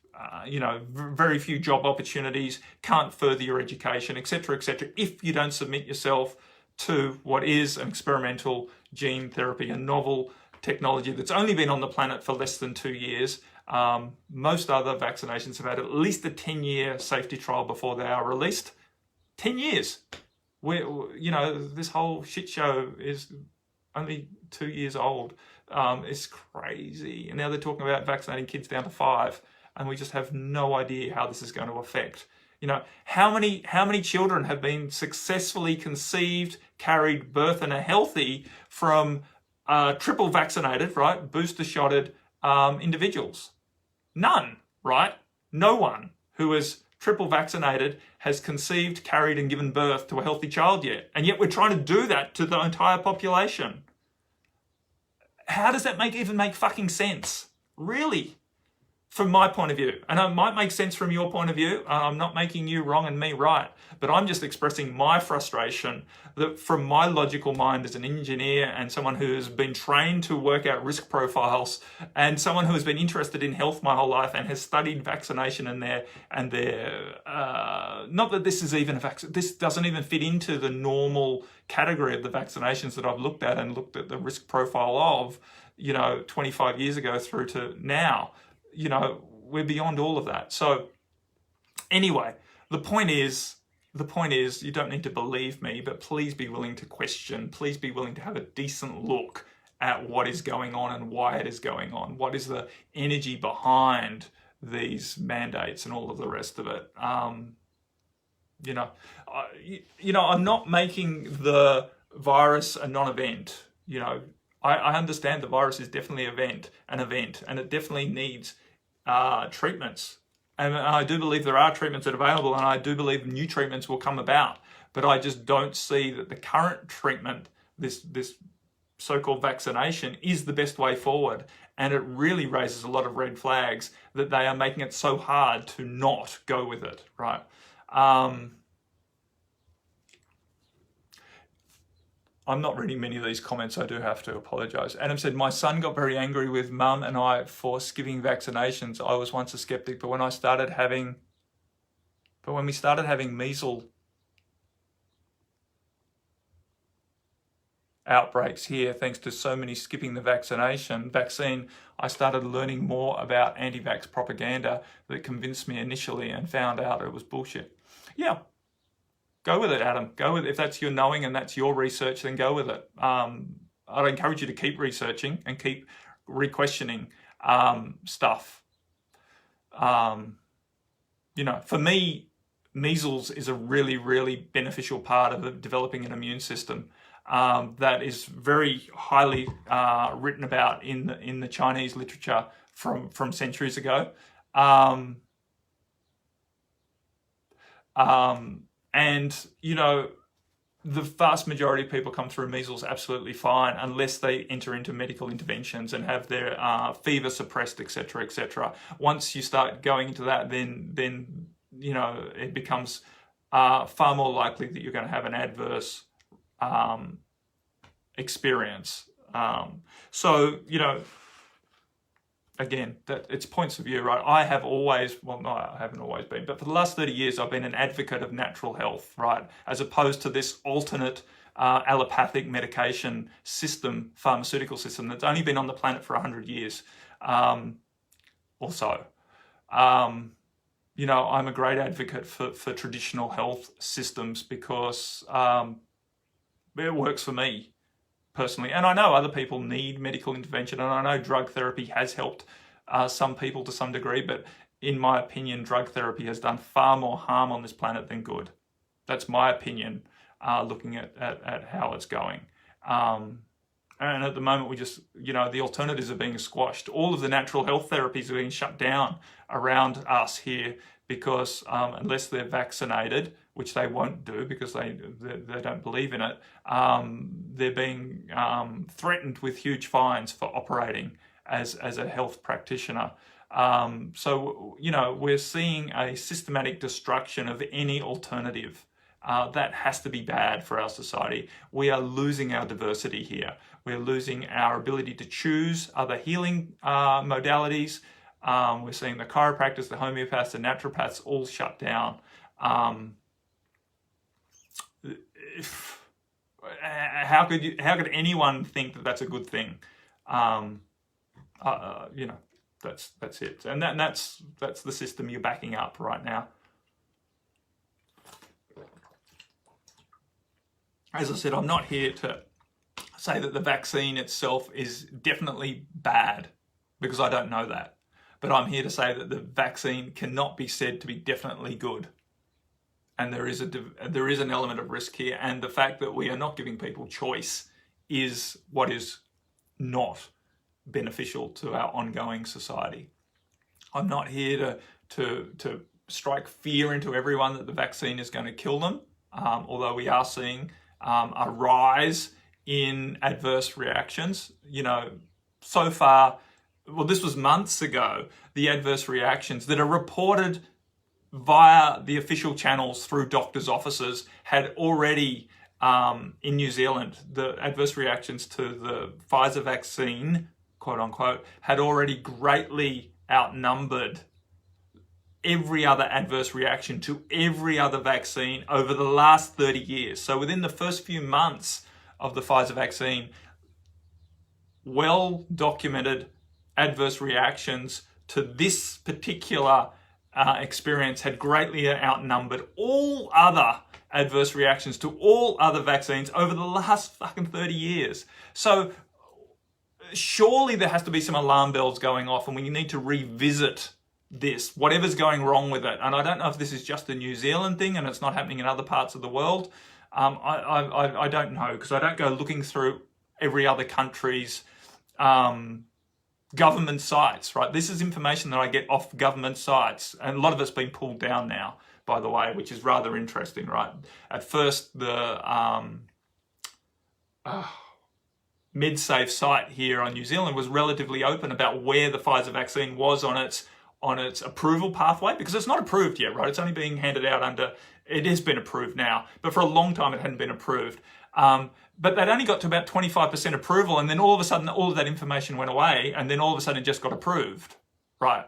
Very few job opportunities, can't further your education, etc., if you don't submit yourself to what is an experimental gene therapy, a novel technology that's only been on the planet for less than 2 years. Most other vaccinations have had at least a 10-year safety trial before they are released. 10 years. This whole shit show is only 2 years old. It's crazy. And now they're talking about vaccinating kids down to 5, and we just have no idea how this is going to affect. How many children have been successfully conceived, carried, birthed, and are healthy from triple vaccinated, right, booster shotted individuals? None, right? No one who is triple vaccinated has conceived, carried, and given birth to a healthy child yet. And yet we're trying to do that to the entire population. How does that even make fucking sense? Really? From my point of view. And it might make sense from your point of view. I'm not making you wrong and me right. But I'm just expressing my frustration that from my logical mind as an engineer and someone who has been trained to work out risk profiles and someone who has been interested in health my whole life and has studied vaccination and their not that this is even a vaccine, this doesn't even fit into the normal category of the vaccinations that I've looked at and looked at the risk profile of, 25 years ago through to now. We're beyond all of that. So anyway, the point is you don't need to believe me, but please be willing to question. Please be willing to have a decent look at what is going on and why it is going on. What is the energy behind these mandates and all of the rest of it? I'm not making the virus a non-event. I understand the virus is definitely an event, and it definitely needs treatments. And I do believe there are treatments that are available, and I do believe new treatments will come about. But I just don't see that the current treatment, this so-called vaccination, is the best way forward. And it really raises a lot of red flags that they are making it so hard to not go with it, right? I'm not reading many of these comments. I do have to apologise. Adam said, my son got very angry with mum and I for skipping vaccinations. I was once a skeptic, but when we started having measles outbreaks here, thanks to so many skipping the vaccine, I started learning more about anti-vax propaganda that convinced me initially and found out it was bullshit. Yeah. Go with it, Adam. Go with it. If that's your knowing and that's your research, then go with it. I'd encourage you to keep researching and keep re-questioning stuff. For me, measles is a really, really beneficial part of developing an immune system that is very highly written about in the Chinese literature from centuries ago. And, the vast majority of people come through measles absolutely fine unless they enter into medical interventions and have their fever suppressed, etc., etc. Once you start going into that, then it becomes far more likely that you're going to have an adverse experience. Again, that it's points of view, right? I haven't always been, but for the last 30 years, I've been an advocate of natural health, right? As opposed to this alternate allopathic medication system, pharmaceutical system that's only been on the planet for 100 years or so. You know, I'm a great advocate for traditional health systems because it works for me personally. And I know other people need medical intervention, and I know drug therapy has helped some people to some degree, but in my opinion, drug therapy has done far more harm on this planet than good. That's my opinion, looking at how it's going. And at the moment, we just, you know, the alternatives are being squashed. All of the natural health therapies are being shut down around us here because unless they're vaccinated, which they won't do because they don't believe in it, they're being threatened with huge fines for operating as a health practitioner. So, you know, we're seeing a systematic destruction of any alternative. That has to be bad for our society. We are losing our diversity here. We're losing our ability to choose other healing modalities. We're seeing the chiropractors, the homeopaths, the naturopaths all shut down. How could anyone think that that's a good thing? You know, that's it, and that's the system you're backing up right now. As I said, I'm not here to say that the vaccine itself is definitely bad because I don't know that, but I'm here to say that the vaccine cannot be said to be definitely good. And there is an element of risk here, and the fact that we are not giving people choice is what is not beneficial to our ongoing society. I'm not here to strike fear into everyone that the vaccine is going to kill them, although we are seeing a rise in adverse reactions. You know, so far, well, this was months ago, the adverse reactions that are reported via the official channels through doctors' offices had already, in New Zealand, the adverse reactions to the Fisa vaccine, quote unquote, had already greatly outnumbered every other adverse reaction to every other vaccine over the last 30 years. So within the first few months of the Pfizer vaccine, well-documented adverse reactions to this particular experience had greatly outnumbered all other adverse reactions to all other vaccines over the last fucking 30 years. So surely there has to be some alarm bells going off, and we need to revisit this, whatever's going wrong with it. And I don't know if this is just a New Zealand thing and it's not happening in other parts of the world. I don't know, because I don't go looking through every other country's government sites, right? This is information that I get off government sites, and a lot of it's been pulled down now, by the way, which is rather interesting, right? At first, the MedSafe site here on New Zealand was relatively open about where the Pfizer vaccine was on its approval pathway, because it's not approved yet, right? It's only being handed out under, it has been approved now, but for a long time it hadn't been approved. But they'd only got to about 25% approval, and then all of a sudden all of that information went away, and then all of a sudden it just got approved, right?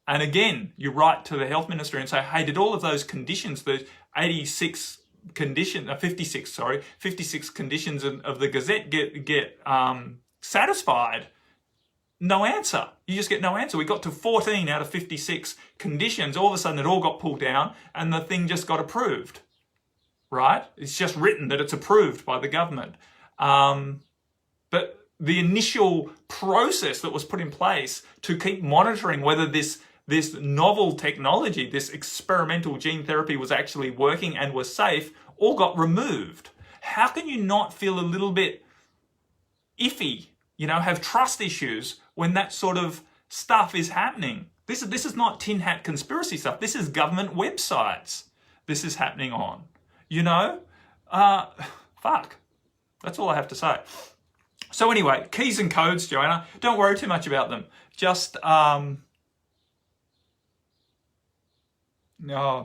And again, you write to the health ministry and say, hey, did all of those conditions, the 56 conditions of the Gazette get satisfied? No answer. You just get no answer. We got to 14 out of 56 conditions. All of a sudden it all got pulled down and the thing just got approved, right? It's just written that it's approved by the government. But the initial process that was put in place to keep monitoring whether this novel technology, this experimental gene therapy was actually working and was safe, all got removed. How can you not feel a little bit iffy, have trust issues when that sort of stuff is happening? This is not tin hat conspiracy stuff. This is government websites this is happening on. Fuck. That's all I have to say. So anyway, keys and codes, Joanna. Don't worry too much about them. Just, oh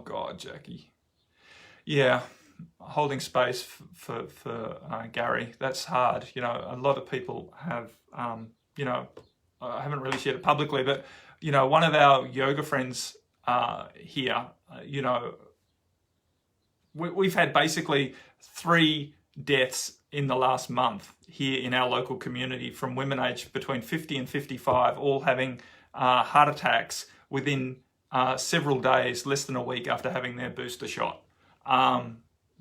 God, Jackie. Yeah, holding space for Gary. That's hard. A lot of people have, I haven't really shared it publicly, but, one of our yoga friends here, we've had basically 3 deaths in the last month here in our local community from women aged between 50 and 55, all having heart attacks within several days, less than a week after having their booster shot.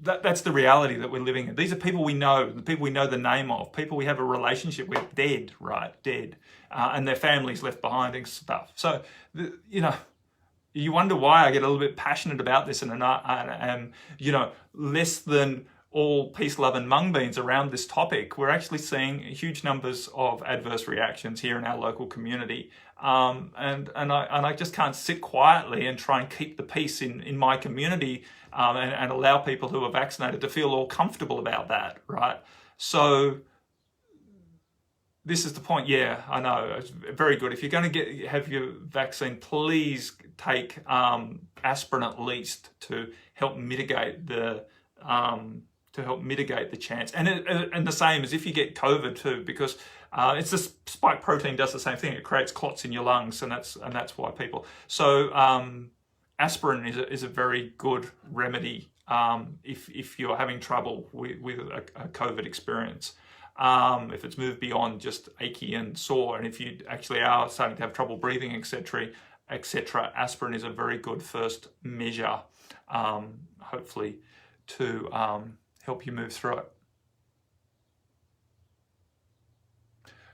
That's the reality that we're living in. These are people we know, the people we know the name of, people we have a relationship with, dead, right? Dead. And their families left behind and stuff. So, you wonder why I get a little bit passionate about this, and I am, less than all peace, love, and mung beans around this topic. We're actually seeing huge numbers of adverse reactions here in our local community, and I just can't sit quietly and try and keep the peace in my community, and allow people who are vaccinated to feel all comfortable about that, right? So this is the point. Yeah, I know, it's very good. If you're going to have your vaccine, please take aspirin at least to help mitigate the chance. And the same as if you get COVID too, because it's the spike protein does the same thing. It creates clots in your lungs, and that's why people. So aspirin is a very good remedy if you're having trouble with a COVID experience. If it's moved beyond just achy and sore, and if you actually are starting to have trouble breathing, etc., aspirin is a very good first measure, hopefully, to help you move through it.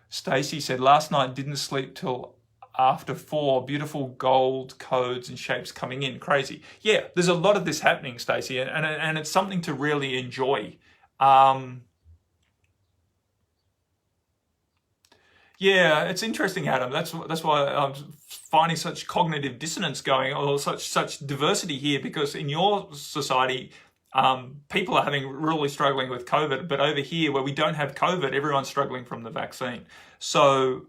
Stacey said, last night didn't sleep till after 4. Beautiful gold codes and shapes coming in. Crazy. Yeah, there's a lot of this happening, Stacey, and it's something to really enjoy. Yeah, it's interesting, Adam. That's why I'm finding such cognitive dissonance going, or such diversity here, because in your society, people are really struggling with COVID, but over here where we don't have COVID, everyone's struggling from the vaccine. So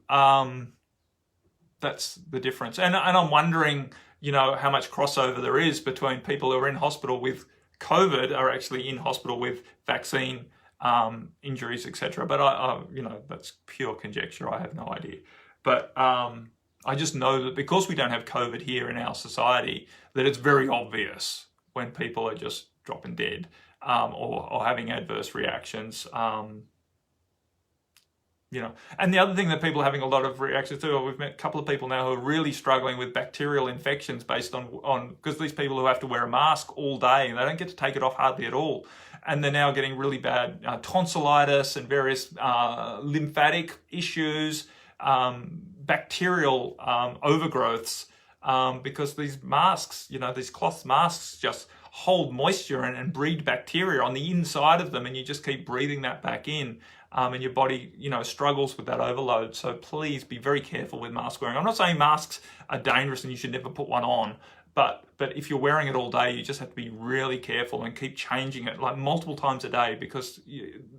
that's the difference. And I'm wondering, how much crossover there is between people who are in hospital with COVID are actually in hospital with vaccine injuries, etc. But that's pure conjecture. I have no idea. But I just know that because we don't have COVID here in our society, that it's very obvious when people are just dropping dead or having adverse reactions. And the other thing that people are having a lot of reactions to, we've met a couple of people now who are really struggling with bacterial infections based on because these people who have to wear a mask all day, they don't get to take it off hardly at all. And they're now getting really bad tonsillitis and various lymphatic issues, bacterial overgrowths, because these masks, these cloth masks just hold moisture and breed bacteria on the inside of them, and you just keep breathing that back in. And your body, struggles with that overload. So please be very careful with mask wearing. I'm not saying masks are dangerous and you should never put one on, but if you're wearing it all day, you just have to be really careful and keep changing it like multiple times a day, because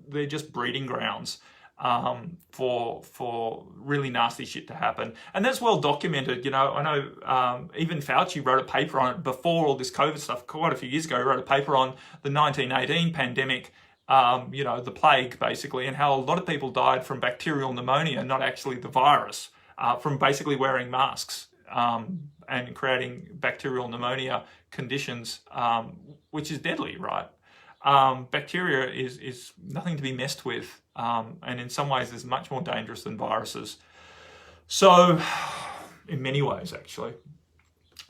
they're just breeding grounds for really nasty shit to happen. And that's well documented. I know even Fauci wrote a paper on it before all this COVID stuff quite a few years ago. He wrote a paper on the 1918 pandemic, the plague basically, and how a lot of people died from bacterial pneumonia, not actually the virus, from basically wearing masks and creating bacterial pneumonia conditions, which is deadly, right? Bacteria is nothing to be messed with, and in some ways is much more dangerous than viruses. So, in many ways, actually.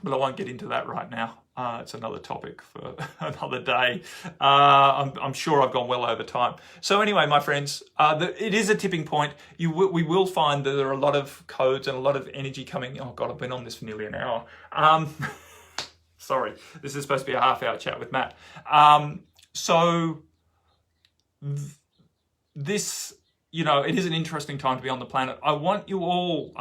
But I won't get into that right now. It's another topic for another day. I'm sure I've gone well over time. So anyway, my friends, it is a tipping point. We will find that there are a lot of codes and a lot of energy coming. Oh God, I've been on this for nearly an hour. Sorry, this is supposed to be a half-hour chat with Matt. This, it is an interesting time to be on the planet. I want you all,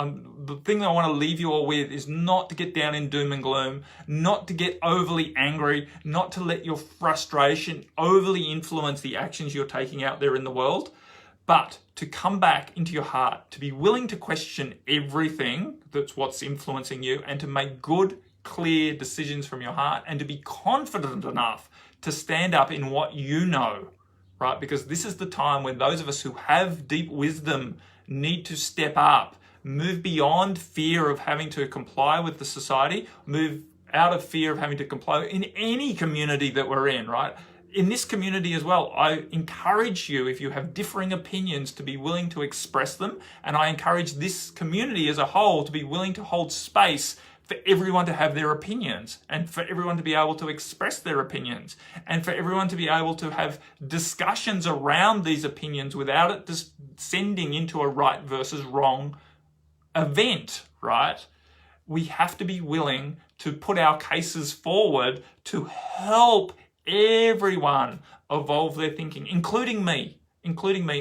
the thing that I want to leave you all with is not to get down in doom and gloom, not to get overly angry, not to let your frustration overly influence the actions you're taking out there in the world, but to come back into your heart, to be willing to question everything that's what's influencing you, and to make good, clear decisions from your heart, and to be confident enough to stand up in what you know. Right? Because this is the time when those of us who have deep wisdom need to step up, move beyond fear of having to comply with the society, move out of fear of having to comply in any community that we're in, right? in this community as well, I encourage you, if you have differing opinions, to be willing to express them. And I encourage this community as a whole to be willing to hold space for everyone to have their opinions, and for everyone to be able to express their opinions, and for everyone to be able to have discussions around these opinions without it descending into a right versus wrong event, right? We have to be willing to put our cases forward to help everyone evolve their thinking, including me.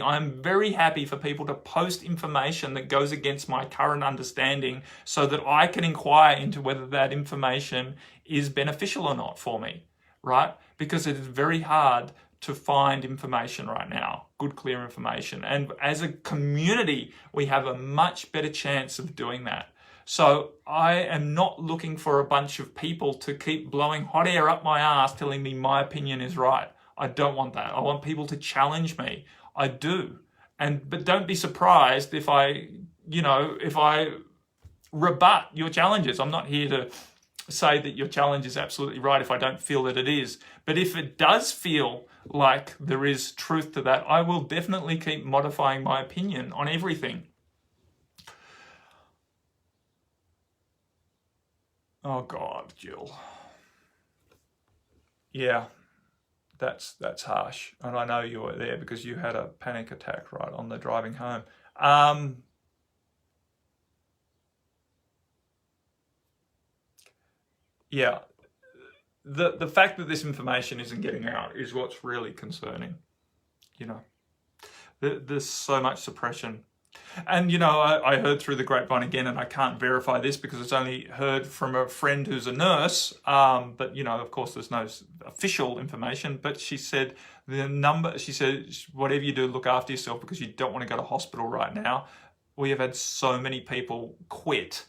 I'm very happy for people to post information that goes against my current understanding so that I can inquire into whether that information is beneficial or not for me, right? Because it is very hard to find information right now, good, clear information. And as a community, we have a much better chance of doing that. So I am not looking for a bunch of people to keep blowing hot air up my ass telling me my opinion is right. I don't want that. I want people to challenge me. I do. But don't be surprised if I rebut your challenges. I'm not here to say that your challenge is absolutely right if I don't feel that it is. But if it does feel like there is truth to that, I will definitely keep modifying my opinion on everything. Oh God, Jill. Yeah, that's harsh. And I know you were there because you had a panic attack right on the driving home. Yeah, the fact that this information isn't getting out is what's really concerning. There's so much suppression. And, I heard through the grapevine again, and I can't verify this because it's only heard from a friend who's a nurse. But, of course, there's no official information. But she said whatever you do, look after yourself because you don't want to go to hospital right now. We have had so many people quit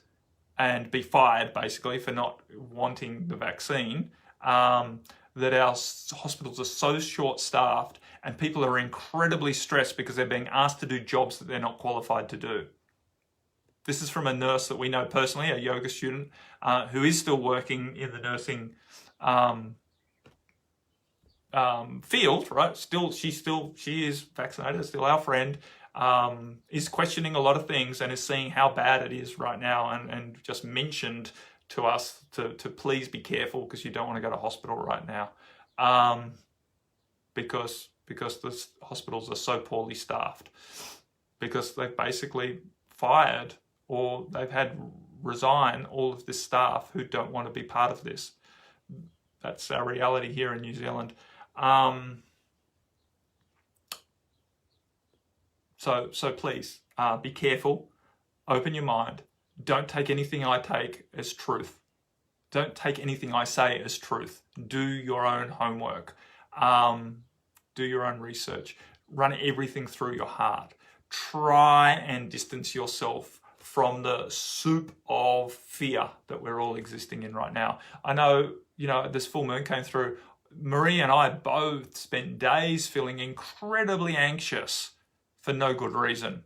and be fired, basically, for not wanting the vaccine, that our hospitals are so short-staffed and people are incredibly stressed because they're being asked to do jobs that they're not qualified to do. This is from a nurse that we know personally, a yoga student, who is still working in the nursing field, right? She is vaccinated, still our friend, is questioning a lot of things and is seeing how bad it is right now, and just mentioned to us to please be careful because you don't want to go to hospital right now, because the hospitals are so poorly staffed, because they've basically fired or they've had resign all of this staff who don't want to be part of this. That's our reality here in New Zealand. So please be careful, open your mind. Don't take anything I take as truth. Don't take anything I say as truth. Do your own homework. Do your own research. Run everything through your heart. Try and distance yourself from the soup of fear that we're all existing in right now. I know, this full moon came through. Marie and I both spent days feeling incredibly anxious for no good reason.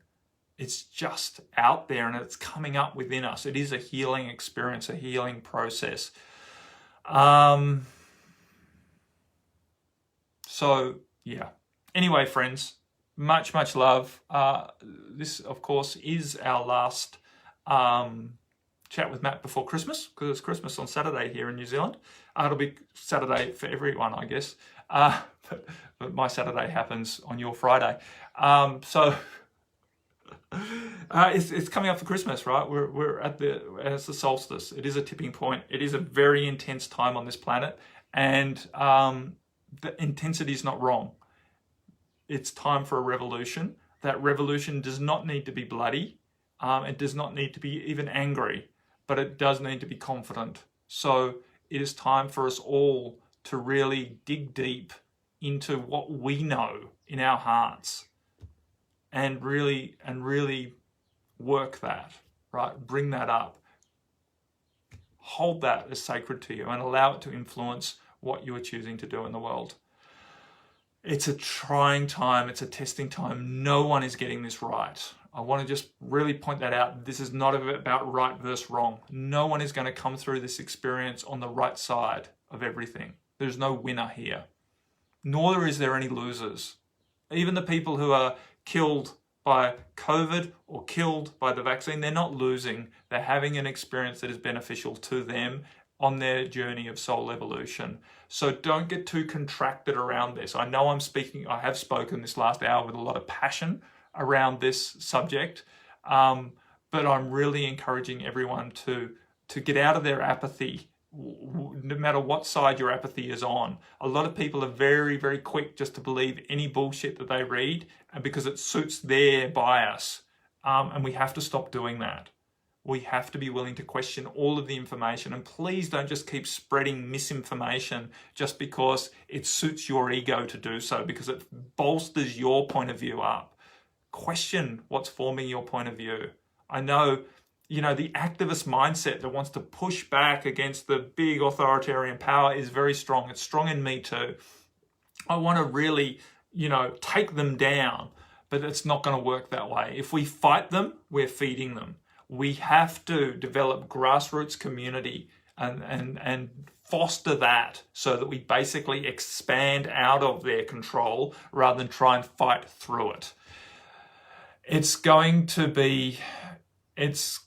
It's just out there and it's coming up within us. It is a healing experience, a healing process. So, yeah. Anyway, friends, much love. This, of course, is our last chat with Matt before Christmas, because it's Christmas on Saturday here in New Zealand. It'll be Saturday for everyone, I guess. But my Saturday happens on your Friday. It's coming up for Christmas, right? We're it's the solstice. It is a tipping point. It is a very intense time on this planet, and the intensity is not wrong. It's time for a revolution. That revolution does not need to be bloody. It does not need to be even angry, but it does need to be confident. So it is time for us all to really dig deep into what we know in our hearts, and really work that, right? Bring that up. Hold that as sacred to you and allow it to influence what you are choosing to do in the world. It's a trying time. It's a testing time. No one is getting this right. I want to just really point that out. This is not about right versus wrong. No one is going to come through this experience on the right side of everything. There's no winner here. nor is there any losers. Even the people who are killed by COVID or killed by the vaccine, they're not losing. They're having an experience that is beneficial to them on their journey of soul evolution. So don't get too contracted around this. I know I have spoken this last hour with a lot of passion around this subject, but I'm really encouraging everyone to get out of their apathy, no matter what side your apathy is on. A lot of people are very, very quick just to believe any bullshit that they read, and because it suits their bias. And we have to stop doing that. We have to be willing to question all of the information, and please don't just keep spreading misinformation just because it suits your ego to do so, because it bolsters your point of view up. Question what's forming your point of view. I know, the activist mindset that wants to push back against the big authoritarian power is very strong. It's strong in me too. I want to really, take them down, but it's not going to work that way. If we fight them, we're feeding them. We have to develop grassroots community and foster that so that we basically expand out of their control rather than try and fight through it. It's going to be, it's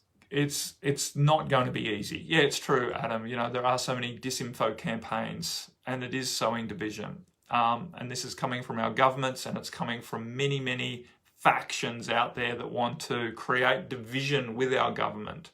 not going to be easy. Yeah, it's true, Adam. There are so many disinfo campaigns, and it is sowing division. And this is coming from our governments, and it's coming from many, many factions out there that want to create division with our government.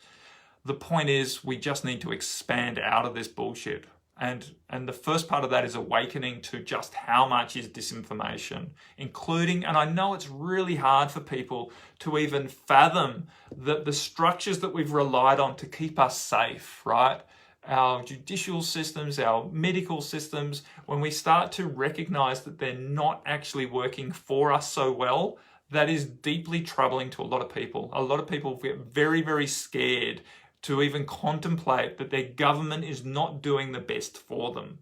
The point is, we just need to expand out of this bullshit. And the first part of that is awakening to just how much is disinformation, including, and I know it's really hard for people to even fathom that the structures that we've relied on to keep us safe, right? Our judicial systems, our medical systems, when we start to recognize that they're not actually working for us so well, that is deeply troubling to a lot of people. A lot of people get very, very scared to even contemplate that their government is not doing the best for them.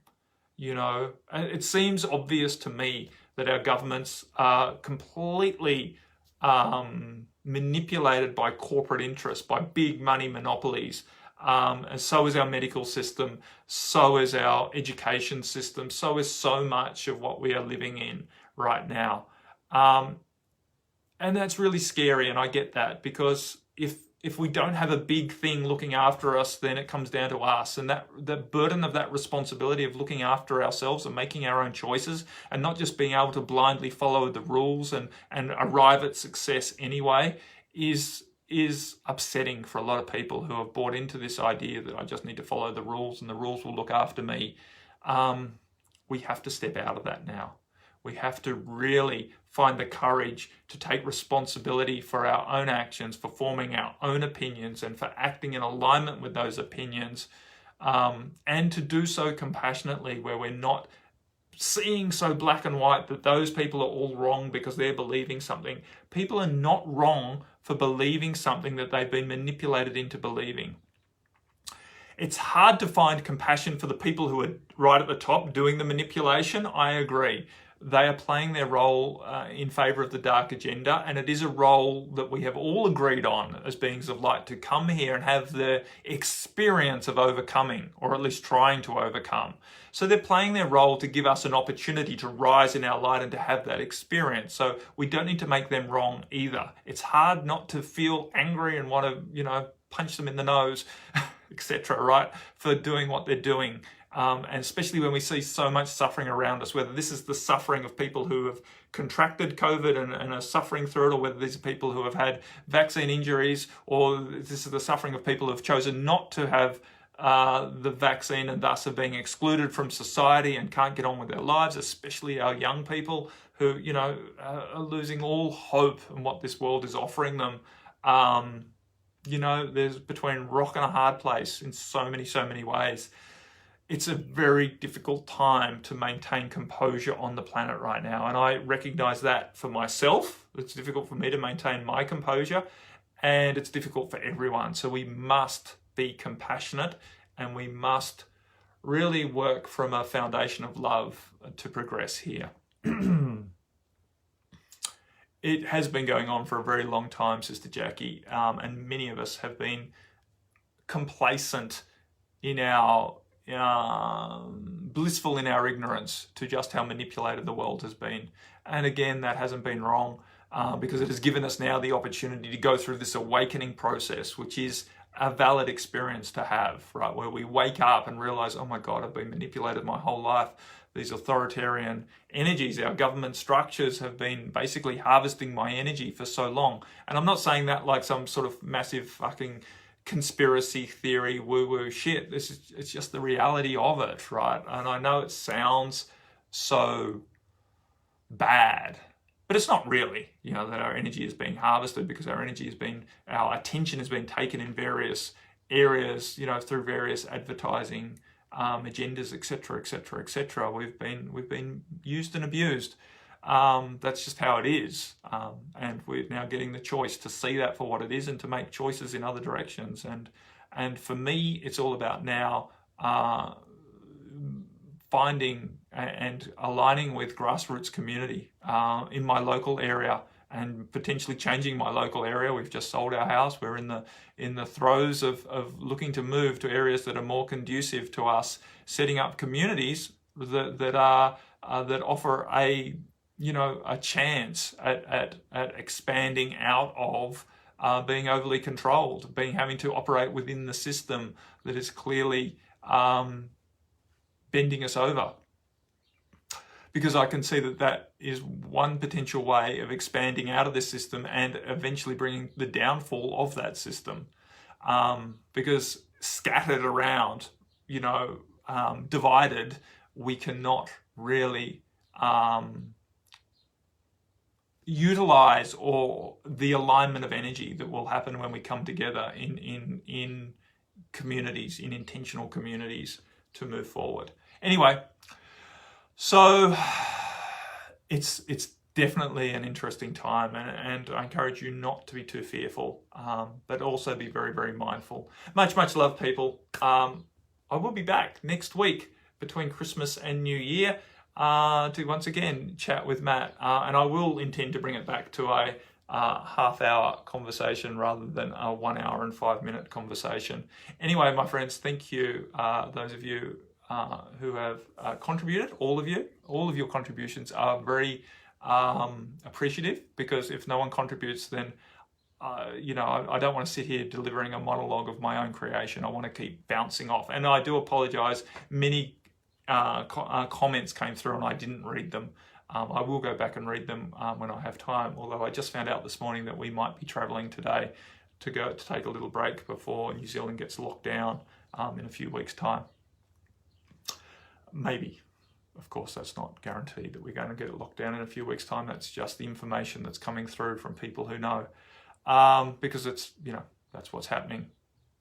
It seems obvious to me that our governments are completely manipulated by corporate interests, by big money monopolies. And so is our medical system, so is our education system, so is so much of what we are living in right now. And that's really scary, and I get that, because if we don't have a big thing looking after us, then it comes down to us. And the burden of that responsibility of looking after ourselves and making our own choices and not just being able to blindly follow the rules and arrive at success anyway is upsetting for a lot of people who have bought into this idea that I just need to follow the rules and the rules will look after me. We have to step out of that now. We have to really find the courage to take responsibility for our own actions, for forming our own opinions, and for acting in alignment with those opinions, and to do so compassionately, where we're not seeing so black and white that those people are all wrong because they're believing something. People are not wrong for believing something that they've been manipulated into believing. It's hard to find compassion for the people who are right at the top doing the manipulation. I agree. They are playing their role in favour of the dark agenda, and it is a role that we have all agreed on as beings of light, to come here and have the experience of overcoming, or at least trying to overcome. So they're playing their role to give us an opportunity to rise in our light and to have that experience. So we don't need to make them wrong either. It's hard not to feel angry and want to, punch them in the nose, etc., right, for doing what they're doing. And especially when we see so much suffering around us, whether this is the suffering of people who have contracted COVID and are suffering through it, or whether these are people who have had vaccine injuries, or this is the suffering of people who have chosen not to have the vaccine and thus are being excluded from society and can't get on with their lives, especially our young people who, are losing all hope in what this world is offering them. There's between rock and a hard place in so many ways. It's a very difficult time to maintain composure on the planet right now. And I recognize that for myself. It's difficult for me to maintain my composure, and it's difficult for everyone. So we must be compassionate, and we must really work from a foundation of love to progress here. It has been going on for a very long time, Sister Jackie, and many of us have been complacent in our blissful in our ignorance to just how manipulated the world has been. And again, that hasn't been wrong, because it has given us now the opportunity to go through this awakening process, which is a valid experience to have, right? Where we wake up and realize, oh my God, I've been manipulated my whole life. These authoritarian energies, our government structures have been basically harvesting my energy for so long. And I'm not saying that like some sort of massive fucking conspiracy theory woo-woo shit. It's just the reality of it, right? And I know it sounds so bad, but it's not really, that our energy is being harvested, because our attention has been taken in various areas, through various advertising agendas, etc., etc., etc. We've been used and abused. That's just how it is, and we're now getting the choice to see that for what it is and to make choices in other directions. And for me, it's all about now finding and aligning with grassroots community in my local area, and potentially changing my local area. We've just sold our house. We're in the throes of looking to move to areas that are more conducive to us setting up communities that offer a chance at expanding out of being overly controlled, having to operate within the system that is clearly bending us over. Because I can see that is one potential way of expanding out of this system and eventually bringing the downfall of that system. Because scattered around, divided, we cannot really utilize or the alignment of energy that will happen when we come together in communities, in intentional communities, to move forward. Anyway, so it's definitely an interesting time, and I encourage you not to be too fearful, but also be very, very mindful. Much, much love, people. I will be back next week between Christmas and New Year to once again chat with Matt, and I will intend to bring it back to a half-hour conversation rather than a 1 hour and 5 minute conversation. Anyway, my friends, thank you, those of you who have contributed. All of your contributions are very appreciative, because if no one contributes, then I don't want to sit here delivering a monologue of my own creation. I want to keep bouncing off, and I do apologize. Many comments came through and I didn't read them. I will go back and read them when I have time, although I just found out this morning that we might be traveling today to take a little break before New Zealand gets locked down in a few weeks' time. Maybe. Of course, that's not guaranteed that we're going to get it locked down in a few weeks' time. That's just the information that's coming through from people who know, because it's, that's what's happening.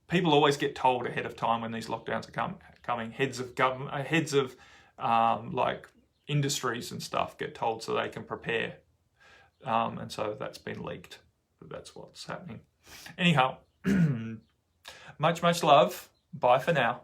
People always get told ahead of time when these lockdowns are coming. Heads of government, heads of like industries and stuff get told so they can prepare, and so that's been leaked. That's what's happening. Anyhow, much love. Bye for now.